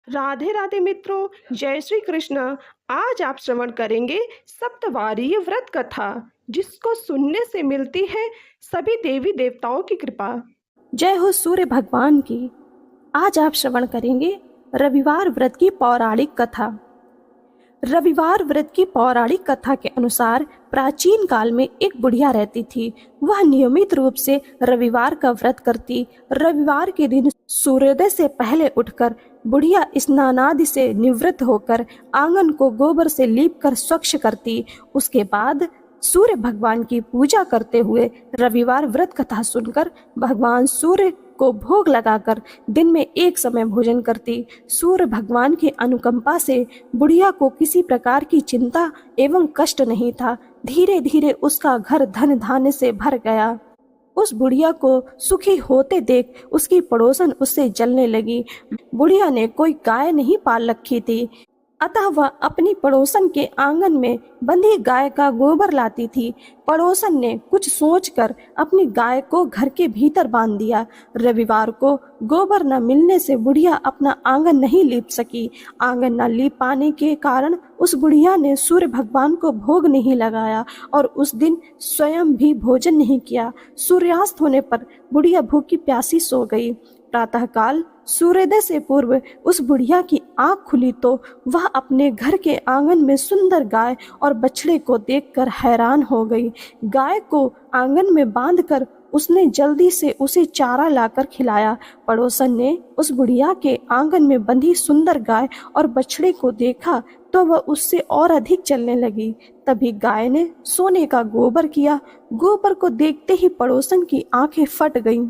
राधे राधे मित्रों, जय श्री कृष्ण। आज आप श्रवण करेंगे सप्तवारीय व्रत कथा, जिसको सुनने से मिलती है सभी देवी देवताओं की कृपा। जय हो सूर्य भगवान की। आज आप श्रवण करेंगे रविवार व्रत की पौराणिक कथा। रविवार व्रत की पौराणिक कथा के अनुसार प्राचीन काल में एक बुढ़िया रहती थी। वह नियमित रूप से रविवार का व्रत करती। रविवार के दिन सूर्योदय से पहले उठकर बुढ़िया स्नानादि से निवृत्त होकर आंगन को गोबर से लीप कर स्वच्छ करती। उसके बाद सूर्य भगवान की पूजा करते हुए रविवार व्रत कथा सुनकर भगवान सूर्य को भोग लगाकर दिन में एक समय भोजन करती। सूर्य भगवान की अनुकंपा से बुढ़िया को किसी प्रकार की चिंता एवं कष्ट नहीं था। धीरे धीरे उसका घर धन धान्य से भर गया। उस बुढ़िया को सुखी होते देख उसकी पड़ोसन उससे जलने लगी। बुढ़िया ने कोई गाय नहीं पाल रखी थी, अतः वह अपनी पड़ोसन के आंगन में बंधी गाय का गोबर लाती थी। पड़ोसन ने कुछ सोचकर अपनी गाय को घर के भीतर बांध दिया। रविवार को गोबर न मिलने से बुढ़िया अपना आंगन नहीं लीप सकी। आंगन न लीप पाने के कारण उस बुढ़िया ने सूर्य भगवान को भोग नहीं लगाया और उस दिन स्वयं भी भोजन नहीं किया। सूर्यास्त होने पर बुढ़िया भूखी प्यासी सो गई। प्रातःकाल सूर्योदय से पूर्व उस बुढ़िया की आंख खुली तो वह अपने घर के आंगन में सुंदर गाय और बछड़े को देखकर हैरान हो गई। गाय को आंगन में बांधकर उसने जल्दी से उसे चारा लाकर खिलाया। पड़ोसन ने उस बुढ़िया के आंगन में बंधी सुंदर गाय और बछड़े को देखा तो वह उससे और अधिक चलने लगी। तभी गाय ने सोने का गोबर किया। गोबर को देखते ही पड़ोसन की आंखें फट गईं।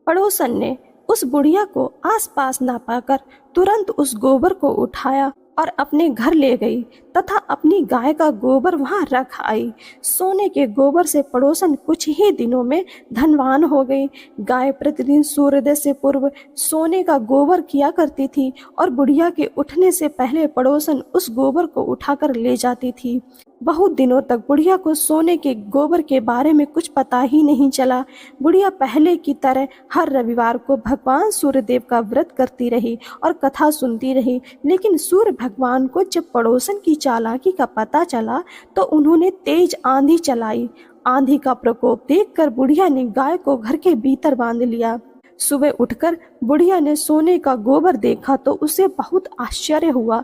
पड़ोसन ने उस बुढ़िया को आसपास ना पाकर तुरंत उस गोबर को उठाया और अपने घर ले गई तथा अपनी गाय का गोबर वहां रख आई। सोने के गोबर से पड़ोसन कुछ ही दिनों में धनवान हो गई। गाय प्रतिदिन सूर्योदय से पूर्व सोने का गोबर किया करती थी और बुढ़िया के उठने से पहले पड़ोसन उस गोबर को उठाकर ले जाती थी। बहुत दिनों तक बुढ़िया को सोने के गोबर के बारे में कुछ पता ही नहीं चला। बुढ़िया पहले की तरह हर रविवार को भगवान सूर्यदेव का व्रत करती रही और कथा सुनती रही। लेकिन सूर्य भगवान को जब पड़ोसन की चालाकी का पता चला तो उन्होंने तेज आंधी चलाई। आंधी का प्रकोप देखकर बुढ़िया ने गाय को घर के भीतर बांध लिया। सुबह उठकर बुढ़िया ने सोने का गोबर देखा तो उसे बहुत आश्चर्य हुआ।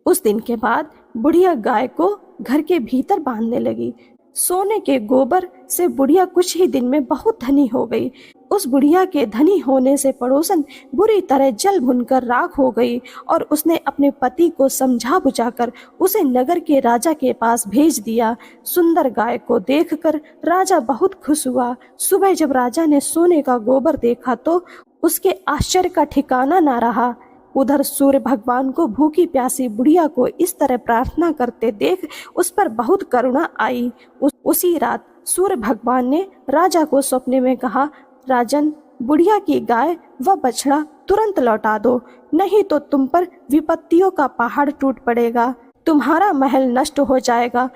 उस दिन के बाद बुढ़िया गाय को घर के भीतर बांधने लगी। सोने के गोबर से बुढ़िया कुछ ही दिन में बहुत धनी हो गई। उस बुढ़िया के धनी होने से पड़ोसन बुरी तरह जल भुनकर राख हो गई और उसने अपने पति को समझा बुझाकर उसे नगर के राजा के पास भेज दिया। सुंदर गाय को देखकर राजा बहुत खुश हुआ। सुबह जब राजा ने सोने का गोबर देखा तो उसके आश्चर्य का ठिकाना ना रहा। उधर सूर्य भगवान को भूखी प्यासी बुढ़िया को इस तरह प्रार्थना करते देख उस पर बहुत करुणा आई। उसी रात सूर्य भगवान ने राजा को सपने में कहा, राजन, बुढ़िया की गाय व बछड़ा तुरंत लौटा दो, नहीं तो तुम पर विपत्तियों का पहाड़ टूट पड़ेगा, तुम्हारा महल नष्ट हो जाएगा।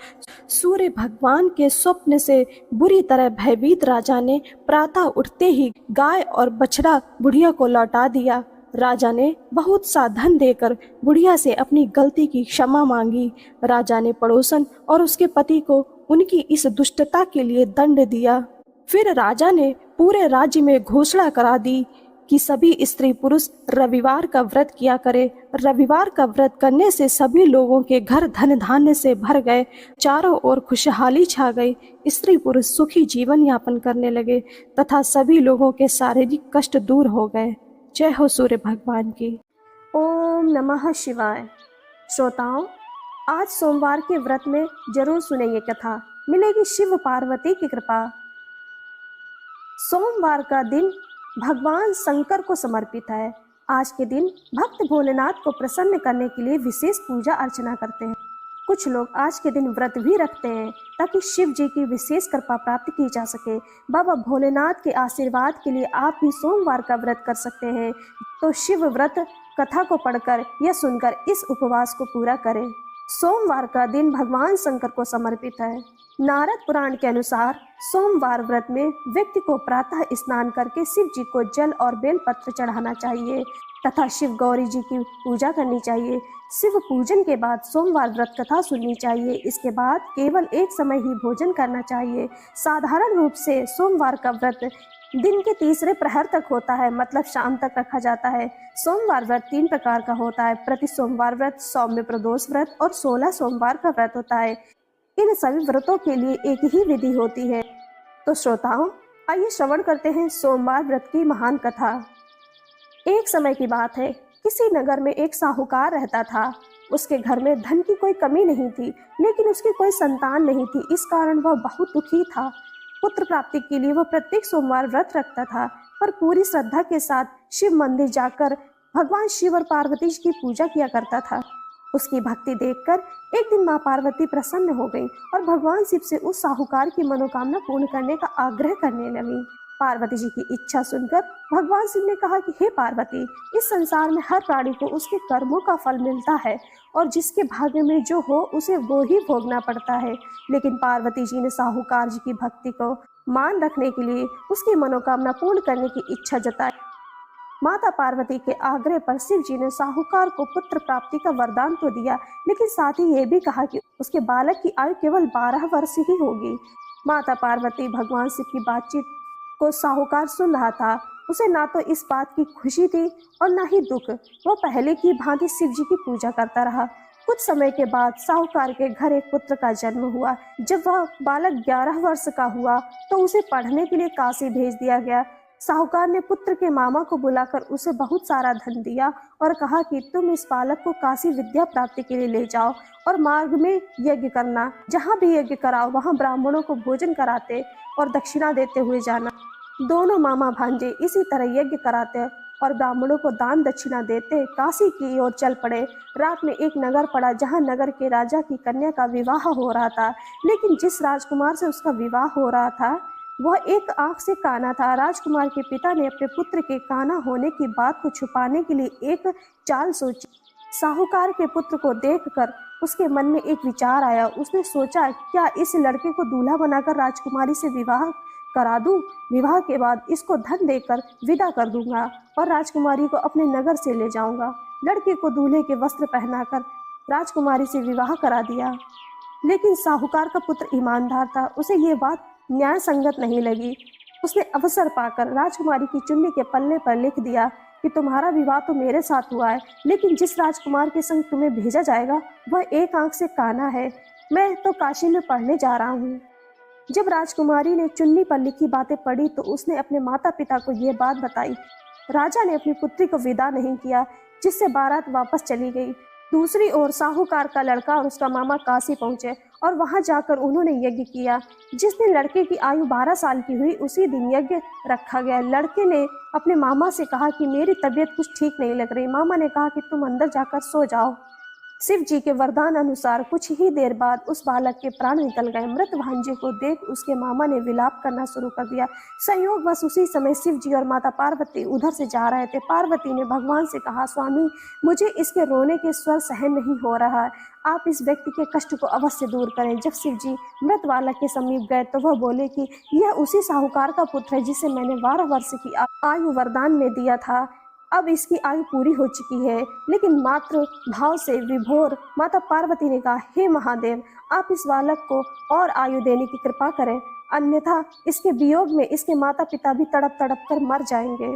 सूर्य भगवान के स्वप्न से बुरी तरह भयभीत राजा ने प्रातः उठते ही गाय और बछड़ा बुढ़िया को लौटा दिया। राजा ने बहुत सा धन देकर बुढ़िया से अपनी गलती की क्षमा मांगी। राजा ने पड़ोसन और उसके पति को उनकी इस दुष्टता के लिए दंड दिया। फिर राजा ने पूरे राज्य में घोषणा करा दी कि सभी स्त्री पुरुष रविवार का व्रत किया करे। रविवार का व्रत करने से सभी लोगों के घर धन धान्य से भर गए। चारों ओर खुशहाली छा गई। स्त्री पुरुष सुखी जीवन यापन करने लगे तथा सभी लोगों के शारीरिक कष्ट दूर हो गए। जय हो सूर्य भगवान की। ओम नमः शिवाय। श्रोताओं, आज सोमवार के व्रत में जरूर सुनेंगे कथा, मिलेगी शिव पार्वती की कृपा। सोमवार का दिन भगवान शंकर को समर्पित है। आज के दिन भक्त भोलेनाथ को प्रसन्न करने के लिए विशेष पूजा अर्चना करते हैं। कुछ लोग आज के दिन व्रत भी रखते हैं ताकि शिव जी की विशेष कृपा प्राप्त की जा सके। बाबा भोलेनाथ के आशीर्वाद के लिए आप भी सोमवार का व्रत कर सकते हैं। तो शिव व्रत कथा को पढ़कर या सुनकर इस उपवास को पूरा करें। सोमवार का दिन भगवान शंकर को समर्पित है। नारद पुराण के अनुसार सोमवार व्रत में व्यक्ति को प्रातः स्नान करके शिव जी को जल और बेलपत्र चढ़ाना चाहिए तथा शिव गौरी जी की पूजा करनी चाहिए। शिव पूजन के बाद सोमवार व्रत कथा सुननी चाहिए। इसके बाद केवल एक समय ही भोजन करना चाहिए। साधारण रूप से सोमवार का व्रत दिन के तीसरे प्रहर तक होता है, मतलब शाम तक रखा जाता है। सोमवार व्रत 3 प्रकार का होता है: प्रति सोमवार व्रत, सौम्य प्रदोष व्रत और 16 सोमवार का व्रत होता है। इन सभी व्रतों के लिए एक ही विधि होती है। तो श्रोताओं, आइए श्रवण करते हैं सोमवार व्रत की महान कथा। एक समय की बात है, किसी नगर में एक साहूकार रहता था। उसके घर में धन की कोई कमी नहीं थी, लेकिन उसकी कोई संतान नहीं थी। इस कारण वह बहुत दुखी था। पुत्र प्राप्ति के लिए वह प्रत्येक सोमवार व्रत रखता था, पर पूरी श्रद्धा के साथ शिव मंदिर जाकर भगवान शिव और पार्वती जी की पूजा किया करता था। उसकी भक्ति देखकर एक दिन माँ पार्वती प्रसन्न हो गई और भगवान शिव से उस साहूकार की मनोकामना पूर्ण करने का आग्रह करने लगी। पार्वती जी की इच्छा सुनकर भगवान शिव ने कहा कि हे पार्वती, इस संसार में हर प्राणी को उसके कर्मों का फल मिलता है और जिसके भाग्य में जो हो उसे वो ही भोगना पड़ता है। लेकिन पार्वती जी ने साहूकार जी की भक्ति को मान रखने के लिए उसकी मनोकामना पूर्ण करने की इच्छा जताई। माता पार्वती के आग्रह पर शिव जी ने साहूकार को पुत्र प्राप्ति का वरदान तो दिया, लेकिन साथ ही ये भी कहा कि उसके बालक की आयु केवल 12 वर्ष ही होगी। माता पार्वती भगवान शिव की बातचीत को साहूकार सुन रहा था। उसे ना तो इस बात की खुशी थी और ना ही दुख। वह पहले की भांति शिव जी की पूजा करता रहा। कुछ समय के बाद साहूकार के घर एक पुत्र का जन्म हुआ। जब वह बालक 11 वर्ष का हुआ तो उसे पढ़ने के लिए काशी भेज दिया गया। साहूकार ने पुत्र के मामा को बुलाकर उसे बहुत सारा धन दिया और कहा कि तुम इस बालक को काशी विद्या प्राप्ति के लिए ले जाओ और मार्ग में यज्ञ करना। जहाँ भी यज्ञ कराओ वहाँ ब्राह्मणों को भोजन कराते और दक्षिणा देते हुए जाना। दोनों मामा भांजे इसी तरह यज्ञ कराते और ब्राह्मणों को दान दक्षिणा देते काशी की ओर चल पड़े। रात में एक नगर पड़ा जहाँ नगर के राजा की कन्या का विवाह हो रहा था, लेकिन जिस राजकुमार से उसका विवाह हो रहा था वह एक आंख से काना था। राजकुमार के पिता ने अपने पुत्र के काना होने की बात को छुपाने के लिए एक चाल सोची। साहूकार के पुत्र को देखकर उसके मन में एक विचार आया। उसने सोचा, क्या इस लड़के को दूल्हा बनाकर राजकुमारी से विवाह करा दूं? विवाह के बाद इसको धन देकर विदा कर दूंगा और राजकुमारी को अपने नगर से ले जाऊंगा। लड़के को दूल्हे के वस्त्र पहनाकर राजकुमारी से विवाह करा दिया। लेकिन साहूकार का पुत्र ईमानदार था, उसे ये बात न्याय संगत नहीं लगी। उसने अवसर पाकर राजकुमारी की चुन्नी के पल्ले पर लिख दिया कि तुम्हारा विवाह तो मेरे साथ हुआ है, लेकिन जिस राजकुमार के संग तुम्हें भेजा जाएगा वह एक आंख से काना है। मैं तो काशी में पढ़ने जा रहा हूँ। जब राजकुमारी ने चुन्नी पर लिखी बातें पढ़ी तो उसने अपने माता पिता को ये बात बताई। राजा ने अपनी पुत्री को विदा नहीं किया, जिससे बारात वापस चली गई। दूसरी ओर साहूकार का लड़का और उसका मामा काशी पहुंचे और वहां जाकर उन्होंने यज्ञ किया। जिस दिन लड़के की आयु 12 साल की हुई उसी दिन यज्ञ रखा गया। लड़के ने अपने मामा से कहा कि मेरी तबीयत कुछ ठीक नहीं लग रही। मामा ने कहा कि तुम अंदर जाकर सो जाओ। शिव जी के वरदान अनुसार कुछ ही देर बाद उस बालक के प्राण निकल गए। मृत भांजे को देख उसके मामा ने विलाप करना शुरू कर दिया। संयोगवश उसी समय शिव जी और माता पार्वती उधर से जा रहे थे। पार्वती ने भगवान से कहा, स्वामी, मुझे इसके रोने के स्वर सहन नहीं हो रहा है, आप इस व्यक्ति के कष्ट को अवश्य दूर करें। जब शिव जी मृत बालक के समीप गए तो वह बोले कि यह उसी साहूकार का पुत्र है जिसे मैंने 12 वर्ष की आयु वरदान में दिया था। अब इसकी आयु पूरी हो चुकी है। लेकिन मात्र भाव से विभोर माता पार्वती ने कहा, हे महादेव, आप इस बालक को और आयु देने की कृपा करें, अन्यथा इसके वियोग में इसके माता पिता भी तड़प तड़प कर मर जाएंगे।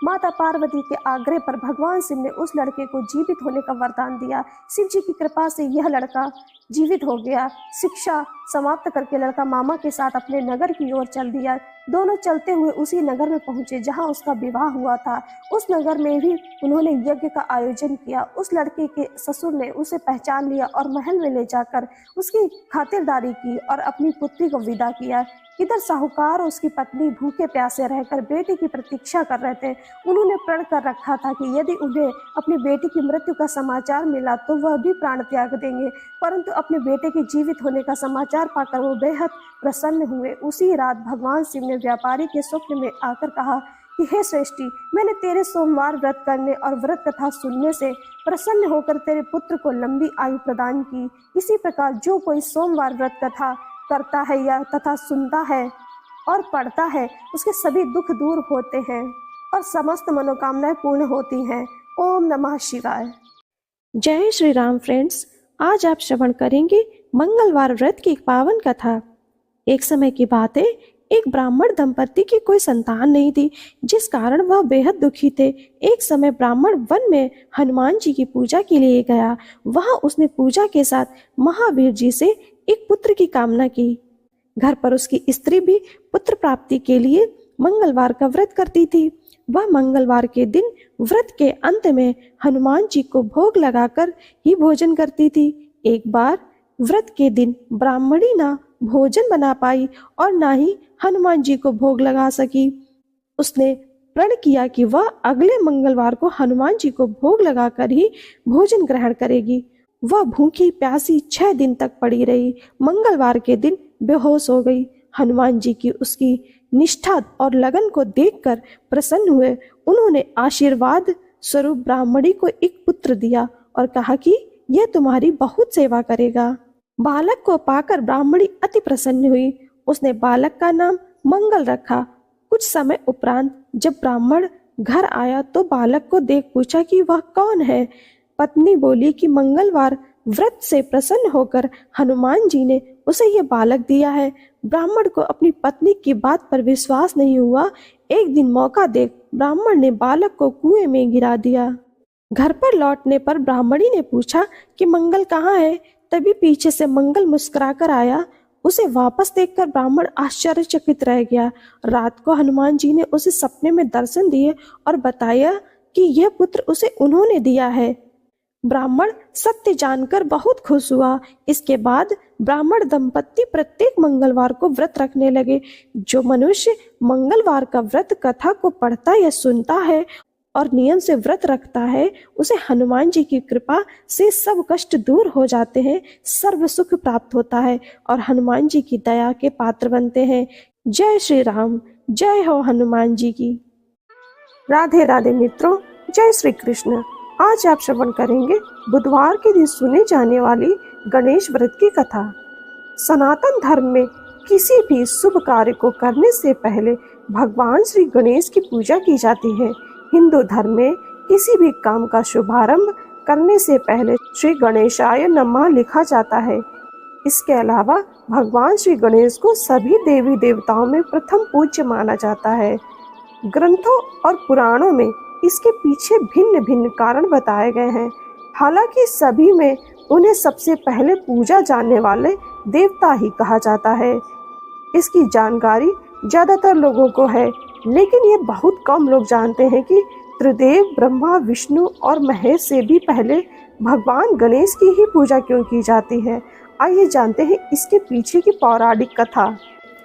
माता पार्वती के आग्रह पर भगवान शिव ने उस लड़के को जीवित होने का वरदान दिया। शिव जी की कृपा से यह लड़का जीवित हो गया। शिक्षा समाप्त करके लड़का मामा के साथ अपने नगर की ओर चल दिया। दोनों चलते हुए उसी नगर में पहुंचे जहां उसका विवाह हुआ था। उस नगर में भी उन्होंने यज्ञ का आयोजन किया। उस लड़के के ससुर ने उसे पहचान लिया और महल में ले जाकर उसकी खातिरदारी की और अपनी पुत्री को विदा किया। इधर साहूकार और उसकी पत्नी भूखे प्यासे रहकर बेटी की प्रतीक्षा कर रहे थे। उन्होंने प्रण कर रखा था कि यदि उन्हें अपनी बेटी की मृत्यु का समाचार मिला तो वह भी प्राण त्याग देंगे, परंतु अपने बेटे के जीवित होने का समाचार पाकर वो बेहद प्रसन्न हुए। उसी रात भगवान शिव ने व्यापारी के स्वप्न में आकर कहा कि हे श्रेष्ठी, मैंने तेरे सोमवार व्रत करने और व्रत कथा सुनने से प्रसन्न होकर तेरे पुत्र को लंबी आयु प्रदान की। इसी प्रकार जो कोई सोमवार व्रत कथा करता है या तथा सुनता है और पढ़ता है उसके सभी दुख दूर होते हैं। और समस्त मनोकामनाएं पूर्ण होती हैं। ओम नमः शिवाय। जय श्री राम फ्रेंड्स। आज आप श्रवण करेंगे मंगलवार व्रत की एक पावन कथा। एक समय की बात है, एक ब्राह्मण दंपति की कोई संतान नहीं थी, जिस कारण वह बेहद दुखी थे। एक समय ब्राह्मण वन में हनुमान जी की पूजा के लिए गया। वहां उसने पूजा के साथ महावीर जी से एक पुत्र की कामना की। घर पर उसकी स्त्री भी पुत्र प्राप्ति के लिए मंगलवार का व्रत करती थी। वह मंगलवार के दिन व्रत के अंत में हनुमान जी को भोग लगाकर ही भोजन करती थी। एक बार व्रत के दिन ब्राह्मणी ना भोजन बना पाई और ना ही हनुमान जी को भोग लगा सकी। उसने प्रण किया कि वह अगले मंगलवार को हनुमान जी को भोग लगाकर ही भोजन ग्रहण करेगी। वह भूखी प्यासी 6 दिन तक पड़ी रही। मंगलवार के दिन बेहोश हो गई। हनुमान जी की उसकी निष्ठा और लगन को देखकर प्रसन्न हुए। उन्होंने आशीर्वाद स्वरूप ब्राह्मणी को एक पुत्र दिया और कहा कि यह तुम्हारी बहुत सेवा करेगा। बालक को पाकर ब्राह्मणी अति प्रसन्न हुई। उसने बालक का नाम मंगल रखा। कुछ समय उपरांत जब ब्राह्मण घर आया तो बालक को देख पूछा कि वह कौन है। पत्नी बोली कि मंगलवार व्रत से प्रसन्न होकर हनुमान जी ने उसे यह बालक दिया है। ब्राह्मण को अपनी पत्नी की बात पर विश्वास नहीं हुआ। एक दिन मौका देख ब्राह्मण ने बालक को कुएं में गिरा दिया। घर पर लौटने पर ब्राह्मणी ने पूछा कि मंगल कहाँ है। तभी पीछे से मंगल मुस्कुराकर आया। उसे वापस देखकर ब्राह्मण आश्चर्यचकित रह गया। रात को हनुमान जी ने उसे सपने में दर्शन दिए और बताया कि यह पुत्र उसे उन्होंने दिया है। ब्राह्मण सत्य जानकर बहुत खुश हुआ। इसके बाद ब्राह्मण दंपत्ति प्रत्येक मंगलवार को व्रत रखने लगे। जो मनुष्य मंगलवार का व्रत कथा को पढ़ता या सुनता है और नियम से व्रत रखता है, उसे हनुमान जी की कृपा से सब कष्ट दूर हो जाते हैं, सर्व सुख प्राप्त होता है और हनुमान जी की दया के पात्र बनते हैं। जय श्री राम। जय हो हनुमान जी की। राधे राधे मित्रों, जय श्री कृष्ण। आज आप श्रवण करेंगे बुधवार के दिन सुने जाने वाली गणेश व्रत की कथा। सनातन धर्म में किसी भी शुभ कार्य को करने से पहले भगवान श्री गणेश की पूजा की जाती है। हिंदू धर्म में किसी भी काम का शुभारंभ करने से पहले श्री गणेशाय नमः लिखा जाता है। इसके अलावा भगवान श्री गणेश को सभी देवी देवताओं में प्रथम पूज्य माना जाता है। ग्रंथों और पुराणों में इसके पीछे भिन्न भिन्न कारण बताए गए हैं। हालांकि सभी में उन्हें सबसे पहले पूजा जाने वाले देवता ही कहा जाता है। इसकी जानकारी ज्यादातर लोगों को है, लेकिन ये बहुत कम लोग जानते हैं कि त्रिदेव ब्रह्मा, विष्णु और महेश से भी पहले भगवान गणेश की ही पूजा क्यों की जाती है। आइए जानते हैं इसके पीछे की पौराणिक कथा।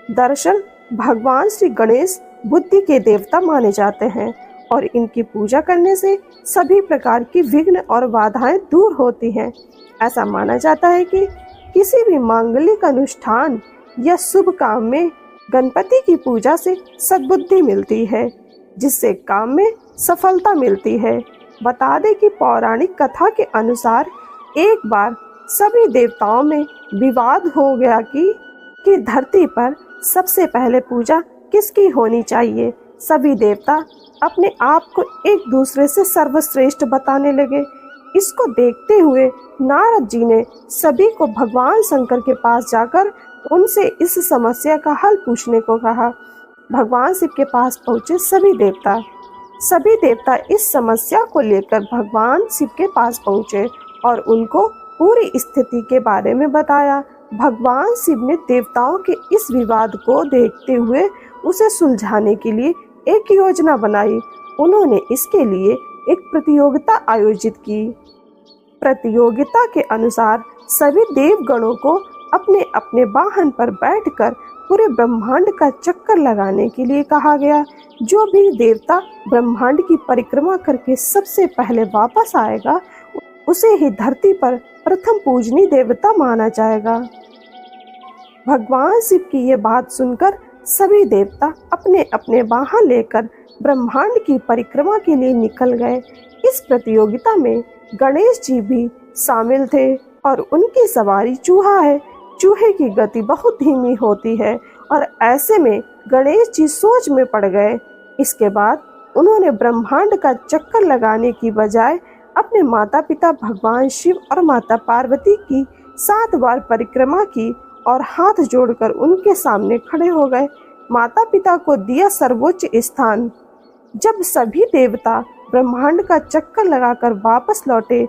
दरअसल भगवान श्री गणेश बुद्धि के देवता माने जाते हैं और इनकी पूजा करने से सभी प्रकार की विघ्न और बाधाएं दूर होती हैं। ऐसा माना जाता है कि किसी भी मांगलिक अनुष्ठान या शुभ काम में गणपति की पूजा से सद्बुद्धि मिलती है, जिससे काम में सफलता मिलती है। बता दें कि पौराणिक कथा के अनुसार एक बार सभी देवताओं में विवाद हो गया कि धरती पर सबसे पहले पूजा किसकी होनी चाहिए। सभी देवता अपने आप को एक दूसरे से सर्वश्रेष्ठ बताने लगे। इसको देखते हुए नारद जी ने सभी को भगवान शंकर के पास जाकर उनसे इस समस्या का हल पूछने को कहा। भगवान शिव के पास पहुंचे सभी देवता इस समस्या को लेकर भगवान शिव के पास पहुंचे और उनको पूरी स्थिति के बारे में बताया। भगवान शिव ने देवताओं के इस विवाद को देखते हुए उसे सुलझाने के लिए एक योजना बनाई। उन्होंने इसके लिए एक प्रतियोगिता आयोजित की। प्रतियोगिता के अनुसार सभी देवगणों को अपने अपने वाहन पर बैठकर पूरे ब्रह्मांड का चक्कर लगाने के लिए कहा गया। जो भी देवता ब्रह्मांड की परिक्रमा करके सबसे पहले वापस आएगा, उसे ही धरती पर प्रथम पूजनीय देवता माना जाएगा। भगवान शिव की ये बात सुनकर सभी देवता अपने अपने वाहन लेकर ब्रह्मांड की परिक्रमा के लिए निकल गए। इस प्रतियोगिता में गणेश जी भी शामिल थे और उनकी सवारी चूहा है। चूहे की गति बहुत धीमी होती है और ऐसे में गणेश जी सोच में पड़ गए। इसके बाद उन्होंने ब्रह्मांड का चक्कर लगाने की बजाय अपने माता पिता भगवान शिव और माता पार्वती की 7 बार परिक्रमा की और हाथ जोड़कर उनके सामने खड़े हो गए। माता पिता को दिया सर्वोच्च स्थान। जब सभी देवता ब्रह्मांड का चक्कर लगाकर वापस लौटे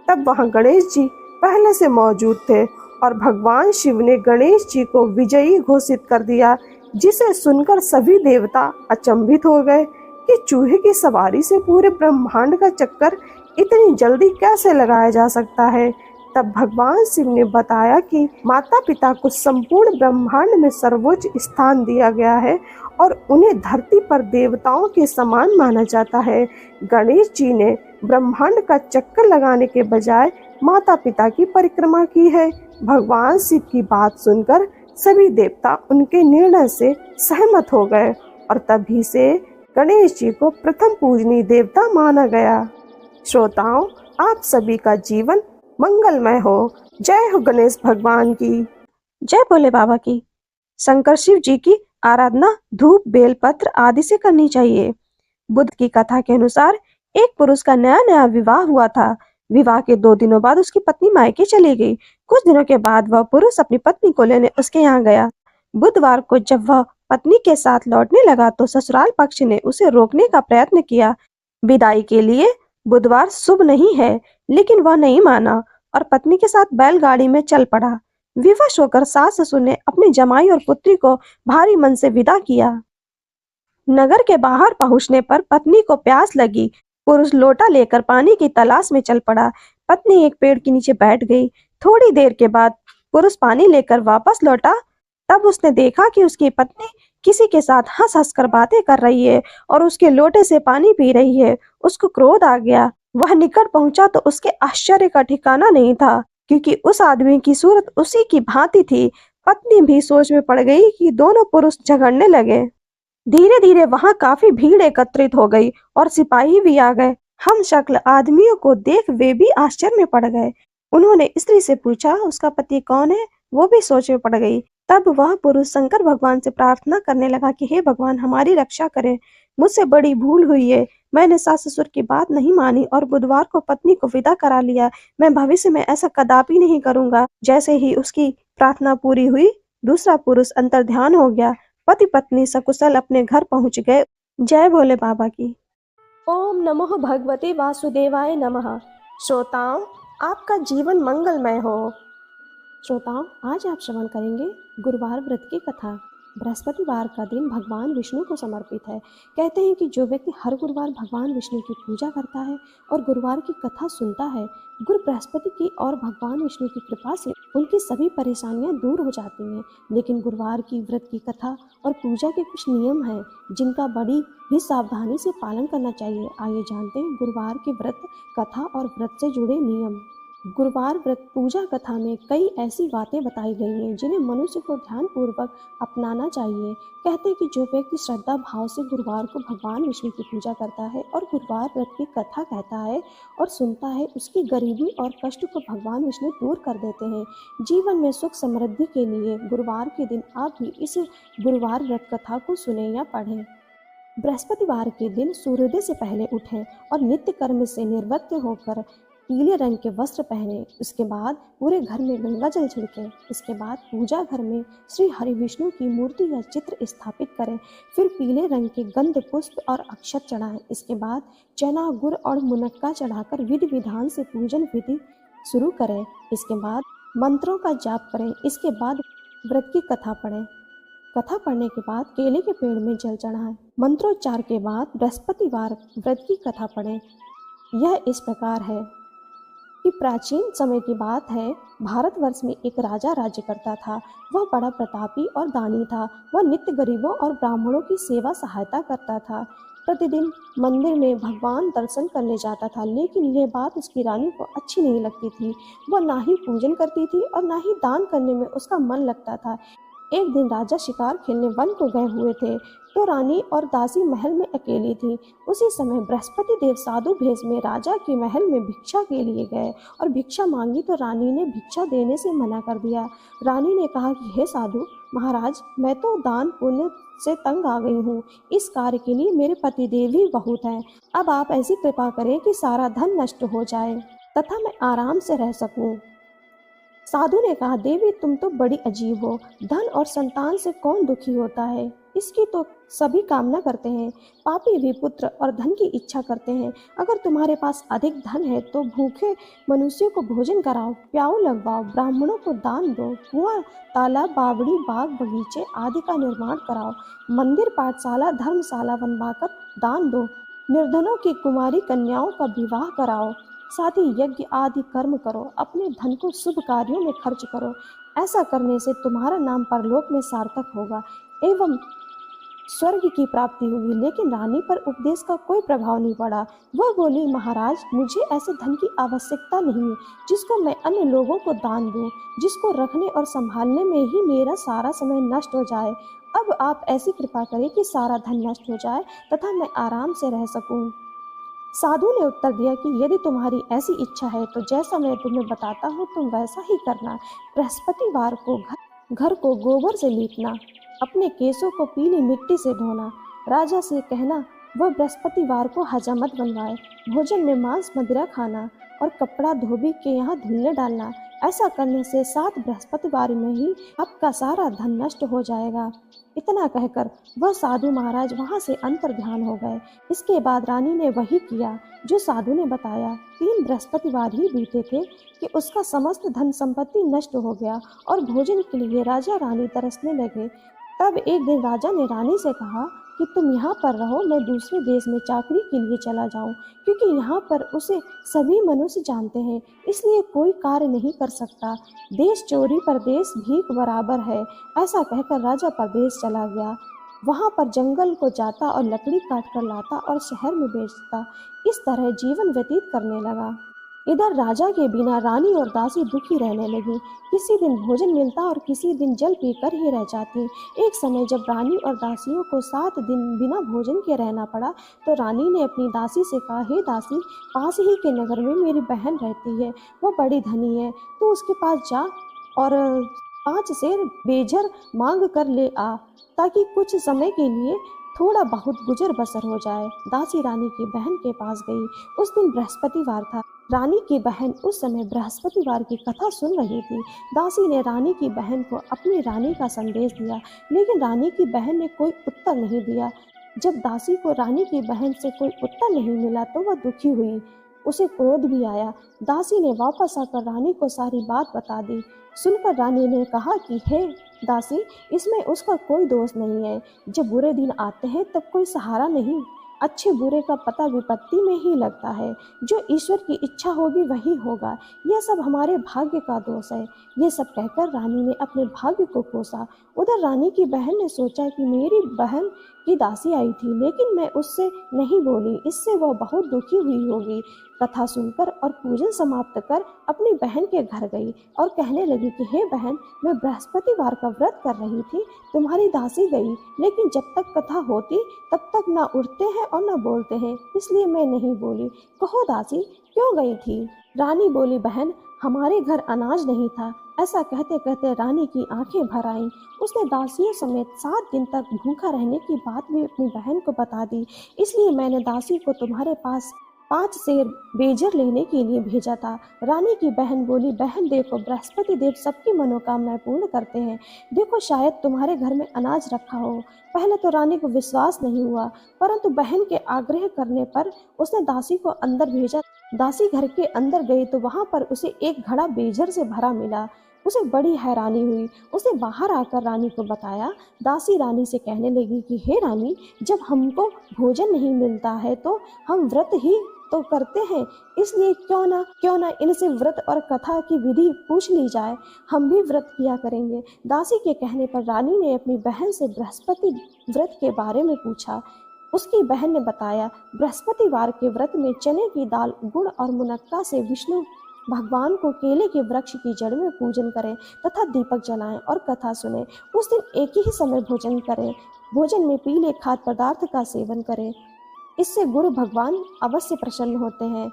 तब वहां गणेश जी पहले से मौजूद थे और भगवान शिव ने गणेश जी को विजयी घोषित कर दिया, जिसे सुनकर सभी देवता अचंभित हो गए कि चूहे की सवारी से पूरे ब्रह्मांड का चक्कर इतनी जल्दी कैसे लगाया जा सकता है। तब भगवान शिव ने बताया कि माता पिता को संपूर्ण ब्रह्मांड में सर्वोच्च स्थान दिया गया है और उन्हें धरती पर देवताओं के समान माना जाता है। गणेश जी ने ब्रह्मांड का चक्कर लगाने के बजाय माता पिता की परिक्रमा की है। भगवान शिव की बात सुनकर सभी देवता उनके निर्णय से सहमत हो गए और तभी से गणेश जी को प्रथम पूजनीय देवता माना गया। श्रोताओं, आप सभी का जीवन मंगलमय हो। जय हो गणेश भगवान की। जय भोले बाबा की। शंकर शिव जी की आराधना धूप बेलपत्र आदि से करनी चाहिए। बुद्ध की कथा के अनुसार एक पुरुष का नया नया विवाह हुआ था। विवाह के 2 दिनों बाद उसकी पत्नी मायके चली गई। कुछ दिनों के बाद वह पुरुष अपनी पत्नी को लेने उसके यहाँ गया। बुधवार को जब वह पत्नी के साथ लौटने लगा तो ससुराल पक्ष ने उसे रोकने का प्रयत्न किया। विदाई के लिए बुधवार शुभ नहीं है, लेकिन वह नहीं माना और पत्नी के साथ बैलगाड़ी में चल पड़ा। विवश होकर सास ससुर ने अपनी जमाई और पुत्री को भारी मन से विदा किया। नगर के बाहर पहुंचने पर पत्नी को प्यास लगी। पुरुष लोटा लेकर पानी की तलाश में चल पड़ा। पत्नी एक पेड़ के नीचे बैठ गई। थोड़ी देर के बाद पुरुष पानी लेकर वापस लौटा। तब उसने देखा कि उसकी पत्नी किसी के साथ हंस हंस कर बातें कर रही है और उसके लोटे से पानी पी रही है। उसको क्रोध आ गया। वह निकट पहुंचा तो उसके आश्चर्य का ठिकाना नहीं था, क्योंकि उस आदमी की सूरत उसी की भांति थी। पत्नी भी सोच में पड़ गई कि दोनों पुरुष झगड़ने लगे। धीरे धीरे वहां काफी भीड़ एकत्रित हो गई और सिपाही भी आ गए। हम शक्ल आदमियों को देख वे भी आश्चर्य में पड़ गए। उन्होंने स्त्री से पूछा उसका पति कौन है। वो भी सोच में पड़ गई। तब वह पुरुष शंकर भगवान से प्रार्थना करने लगा कि हे भगवान, हमारी रक्षा करें। मुझसे बड़ी भूल हुई है। मैंने सास ससुर की बात नहीं मानी और बुधवार को पत्नी को विदा करा लिया। मैं भविष्य में ऐसा कदापि नहीं करूंगा। जैसे ही उसकी प्रार्थना पूरी हुई, दूसरा पुरुष अंतर्ध्यान हो गया। पति पत्नी सकुशल अपने घर पहुंच गए। जय भोले बाबा की। ओम नमो भगवते वासुदेवाय नमः। श्रोताओं, आपका जीवन मंगलमय हो। श्रोताओं, आज आप श्रवण करेंगे गुरुवार व्रत की कथा। बृहस्पतिवार का दिन भगवान विष्णु को समर्पित है। कहते हैं कि जो व्यक्ति हर गुरुवार भगवान विष्णु की पूजा करता है और गुरुवार की कथा सुनता है, गुरु बृहस्पति की और भगवान विष्णु की कृपा से उनकी सभी परेशानियां दूर हो जाती हैं। लेकिन गुरुवार की व्रत की कथा और पूजा के कुछ नियम हैं जिनका बड़ी ही सावधानी से पालन करना चाहिए। आइए जानते हैं गुरुवार के व्रत कथा और व्रत से जुड़े नियम। गुरुवार व्रत पूजा कथा में कई ऐसी बातें बताई गई हैं जिन्हें मनुष्य को ध्यानपूर्वक अपनाना चाहिए। कहते हैं कि जो व्यक्ति श्रद्धा भाव से गुरुवार को भगवान विष्णु की पूजा करता है और गुरुवार व्रत की कथा कहता है और सुनता है, उसकी गरीबी और कष्ट को भगवान विष्णु दूर कर देते हैं। जीवन में सुख समृद्धि के लिए गुरुवार के दिन आप भी इस गुरुवार व्रत कथा को सुने या पढ़ें। बृहस्पतिवार के दिन सूर्योदय से पहले उठें और नित्य कर्म से निवृत्त होकर पीले रंग के वस्त्र पहने। उसके बाद पूरे घर में गंगा जल छिड़कें। इसके बाद पूजा घर में श्री हरि विष्णु की मूर्ति या चित्र स्थापित करें। फिर पीले रंग के गंध पुष्प और अक्षत चढ़ाएं। इसके बाद चना गुड़ और मुनक्का चढ़ाकर विधि विधान से पूजन विधि शुरू करें। इसके बाद मंत्रों का जाप करें। इसके बाद व्रत की कथा पढ़ें। कथा पढ़ने के बाद केले के पेड़ में जल चढ़ाएं। मंत्रोच्चार के बाद बृहस्पतिवार व्रत की कथा पढ़ें। यह इस प्रकार है कि प्राचीन समय की बात है, भारतवर्ष में एक राजा राज्य करता था। वह बड़ा प्रतापी और दानी था। वह नित्य गरीबों और ब्राह्मणों की सेवा सहायता करता था। प्रतिदिन मंदिर में भगवान दर्शन करने जाता था, लेकिन यह बात उसकी रानी को अच्छी नहीं लगती थी। वह ना ही पूजन करती थी और ना ही दान करने में उसका मन लगता था। एक दिन राजा शिकार खेलने वन को गए हुए थे, तो रानी और दासी महल में अकेली थी। उसी समय बृहस्पति देव साधु भेष में राजा के महल में भिक्षा के लिए गए और भिक्षा मांगी, तो रानी ने भिक्षा देने से मना कर दिया। रानी ने कहा कि हे साधु महाराज, मैं तो दान पुण्य से तंग आ गई हूँ। इस कार्य के लिए मेरे पतिदेव ही बहुत हैं। अब आप ऐसी कृपा करें कि सारा धन नष्ट हो जाए तथा मैं आराम से रह सकूं। साधु ने कहा, देवी तुम तो बड़ी अजीब हो। धन और संतान से कौन दुखी होता है? इसकी तो सभी कामना करते हैं। पापी भी पुत्र और धन की इच्छा करते हैं। अगर तुम्हारे पास अधिक धन है तो भूखे मनुष्यों को भोजन कराओ, प्याऊ लगवाओ, ब्राह्मणों को दान दो, कुआं, तालाब, बावड़ी, बाग, बगीचे आदि का निर्माण कराओ, मंदिर, पाठशाला, धर्मशाला बनवाकर दान दो, निर्धनों की कुमारी कन्याओं का विवाह कराओ, साथ ही यज्ञ आदि कर्म करो, अपने धन को शुभ कार्यों में खर्च करो। ऐसा करने से तुम्हारा नाम परलोक में सार्थक होगा एवं स्वर्ग की प्राप्ति होगी। लेकिन रानी पर उपदेश का कोई प्रभाव नहीं पड़ा। वह बोली, महाराज मुझे ऐसे धन की आवश्यकता नहीं है जिसको मैं अन्य लोगों को दान दूं, जिसको रखने और संभालने में ही मेरा सारा समय नष्ट हो जाए। अब आप ऐसी कृपा करें कि सारा धन नष्ट हो जाए तथा मैं आराम से रह सकूं। साधु ने उत्तर दिया कि यदि तुम्हारी ऐसी इच्छा है तो जैसा मैं तुम्हें बताता हूँ तुम वैसा ही करना। बृहस्पतिवार को घर को गोबर से लीपना, अपने केसों को पीली मिट्टी से धोना, राजा से कहना वह बृहस्पतिवार को हजामत बनवाए, भोजन में मांस मदिरा खाना और कपड़ा धोबी के यहाँ धुलने डालना। ऐसा करने से 7 बृहस्पतिवार में ही आपका सारा धन नष्ट हो जाएगा। इतना कहकर वह साधु महाराज वहां से अंतर ध्यान हो गए। इसके बाद रानी ने वही किया जो साधु ने बताया। 3 बृहस्पतिवार ही बीते थे कि उसका समस्त धन संपत्ति नष्ट हो गया और भोजन के लिए राजा रानी तरसने लगे। तब एक दिन राजा ने रानी से कहा कि तुम यहाँ पर रहो, मैं दूसरे देश में चाकरी के लिए चला जाऊं, क्योंकि यहाँ पर उसे सभी मनुष्य जानते हैं, इसलिए कोई कार्य नहीं कर सकता। देश चोरी परदेश भीख बराबर है। ऐसा कहकर राजा परदेश चला गया। वहाँ पर जंगल को जाता और लकड़ी काट कर लाता और शहर में बेचता। इस तरह जीवन व्यतीत करने लगा। इधर राजा के बिना रानी और दासी दुखी रहने लगी। किसी दिन भोजन मिलता और किसी दिन जल पीकर ही रह जाती। एक समय जब रानी और दासियों को 7 दिन बिना भोजन के रहना पड़ा, तो रानी ने अपनी दासी से कहा, हे दासी, पास ही के नगर में मेरी बहन रहती है, वो बड़ी धनी है, तो उसके पास जा और 5 सेर बेजर मांग कर ले आ, ताकि कुछ समय के लिए थोड़ा बहुत गुजर बसर हो जाए। दासी रानी की बहन के पास गई। उस दिन बृहस्पतिवार था। रानी की बहन उस समय बृहस्पतिवार की कथा सुन रही थी। दासी ने रानी की बहन को अपनी रानी का संदेश दिया, लेकिन रानी की बहन ने कोई उत्तर नहीं दिया। जब दासी को रानी की बहन से कोई उत्तर नहीं मिला तो वह दुखी हुई, उसे क्रोध भी आया। दासी ने वापस आकर रानी को सारी बात बता दी। सुनकर रानी ने कहा कि हे दासी, इसमें उसका कोई दोष नहीं है। जब बुरे दिन आते हैं तब कोई सहारा नहीं, अच्छे बुरे का पता विपत्ति में ही लगता है। जो ईश्वर की इच्छा होगी वही होगा, यह सब हमारे भाग्य का दोष है। ये सब कहकर रानी ने अपने भाग्य को कोसा। उधर रानी की बहन ने सोचा कि मेरी बहन की दासी आई थी, लेकिन मैं उससे नहीं बोली, इससे वह बहुत दुखी हुई होगी। कथा सुनकर और पूजन समाप्त कर अपनी बहन के घर गई और कहने लगी कि हे बहन, मैं बृहस्पतिवार का व्रत कर रही थी, तुम्हारी दासी गई, लेकिन जब तक कथा होती तब तक ना उठते हैं और ना बोलते हैं, इसलिए मैं नहीं बोली। कहो दासी, क्यों गई थी? रानी बोली, बहन, हमारे घर अनाज नहीं था। ऐसा कहते कहते रानी की आंखें भर आईं। उसने दासियों समेत 7 दिन तक भूखा रहने की बात भी अपनी बहन को बता दी। इसलिए मैंने दासी को तुम्हारे पास 5 सेर बेजर लेने के लिए भेजा था। रानी की बहन बोली, बहन देखो, बृहस्पति देव सबकी मनोकामनाएं पूर्ण करते हैं। देखो, शायद तुम्हारे घर में अनाज रखा हो। पहले तो रानी को विश्वास नहीं हुआ, परंतु बहन के आग्रह करने पर उसने दासी को अंदर भेजा। दासी घर के अंदर गई तो वहां पर उसे एक घड़ा बेजर से भरा मिला। उसे बड़ी हैरानी हुई। उसने बाहर आकर रानी को बताया। दासी रानी से कहने लगी कि हे रानी, जब हमको भोजन नहीं मिलता है तो हम व्रत ही तो करते हैं, इसलिए क्यों ना इनसे व्रत और कथा की विधि पूछ ली जाए, हम भी व्रत किया करेंगे। दासी के कहने पर रानी ने अपनी बहन से बृहस्पति व्रत के बारे में पूछा। उसकी बहन ने बताया, बृहस्पतिवार के व्रत में चने की दाल, गुड़ और मुनक्का से विष्णु भगवान को केले के वृक्ष की जड़ में पूजन करें तथा दीपक जलाएं और कथा सुने। उस दिन एक ही समय भोजन करें। भोजन में पीले खाद्य पदार्थ का सेवन करें, इससे गुरु भगवान अवश्य प्रसन्न होते हैं।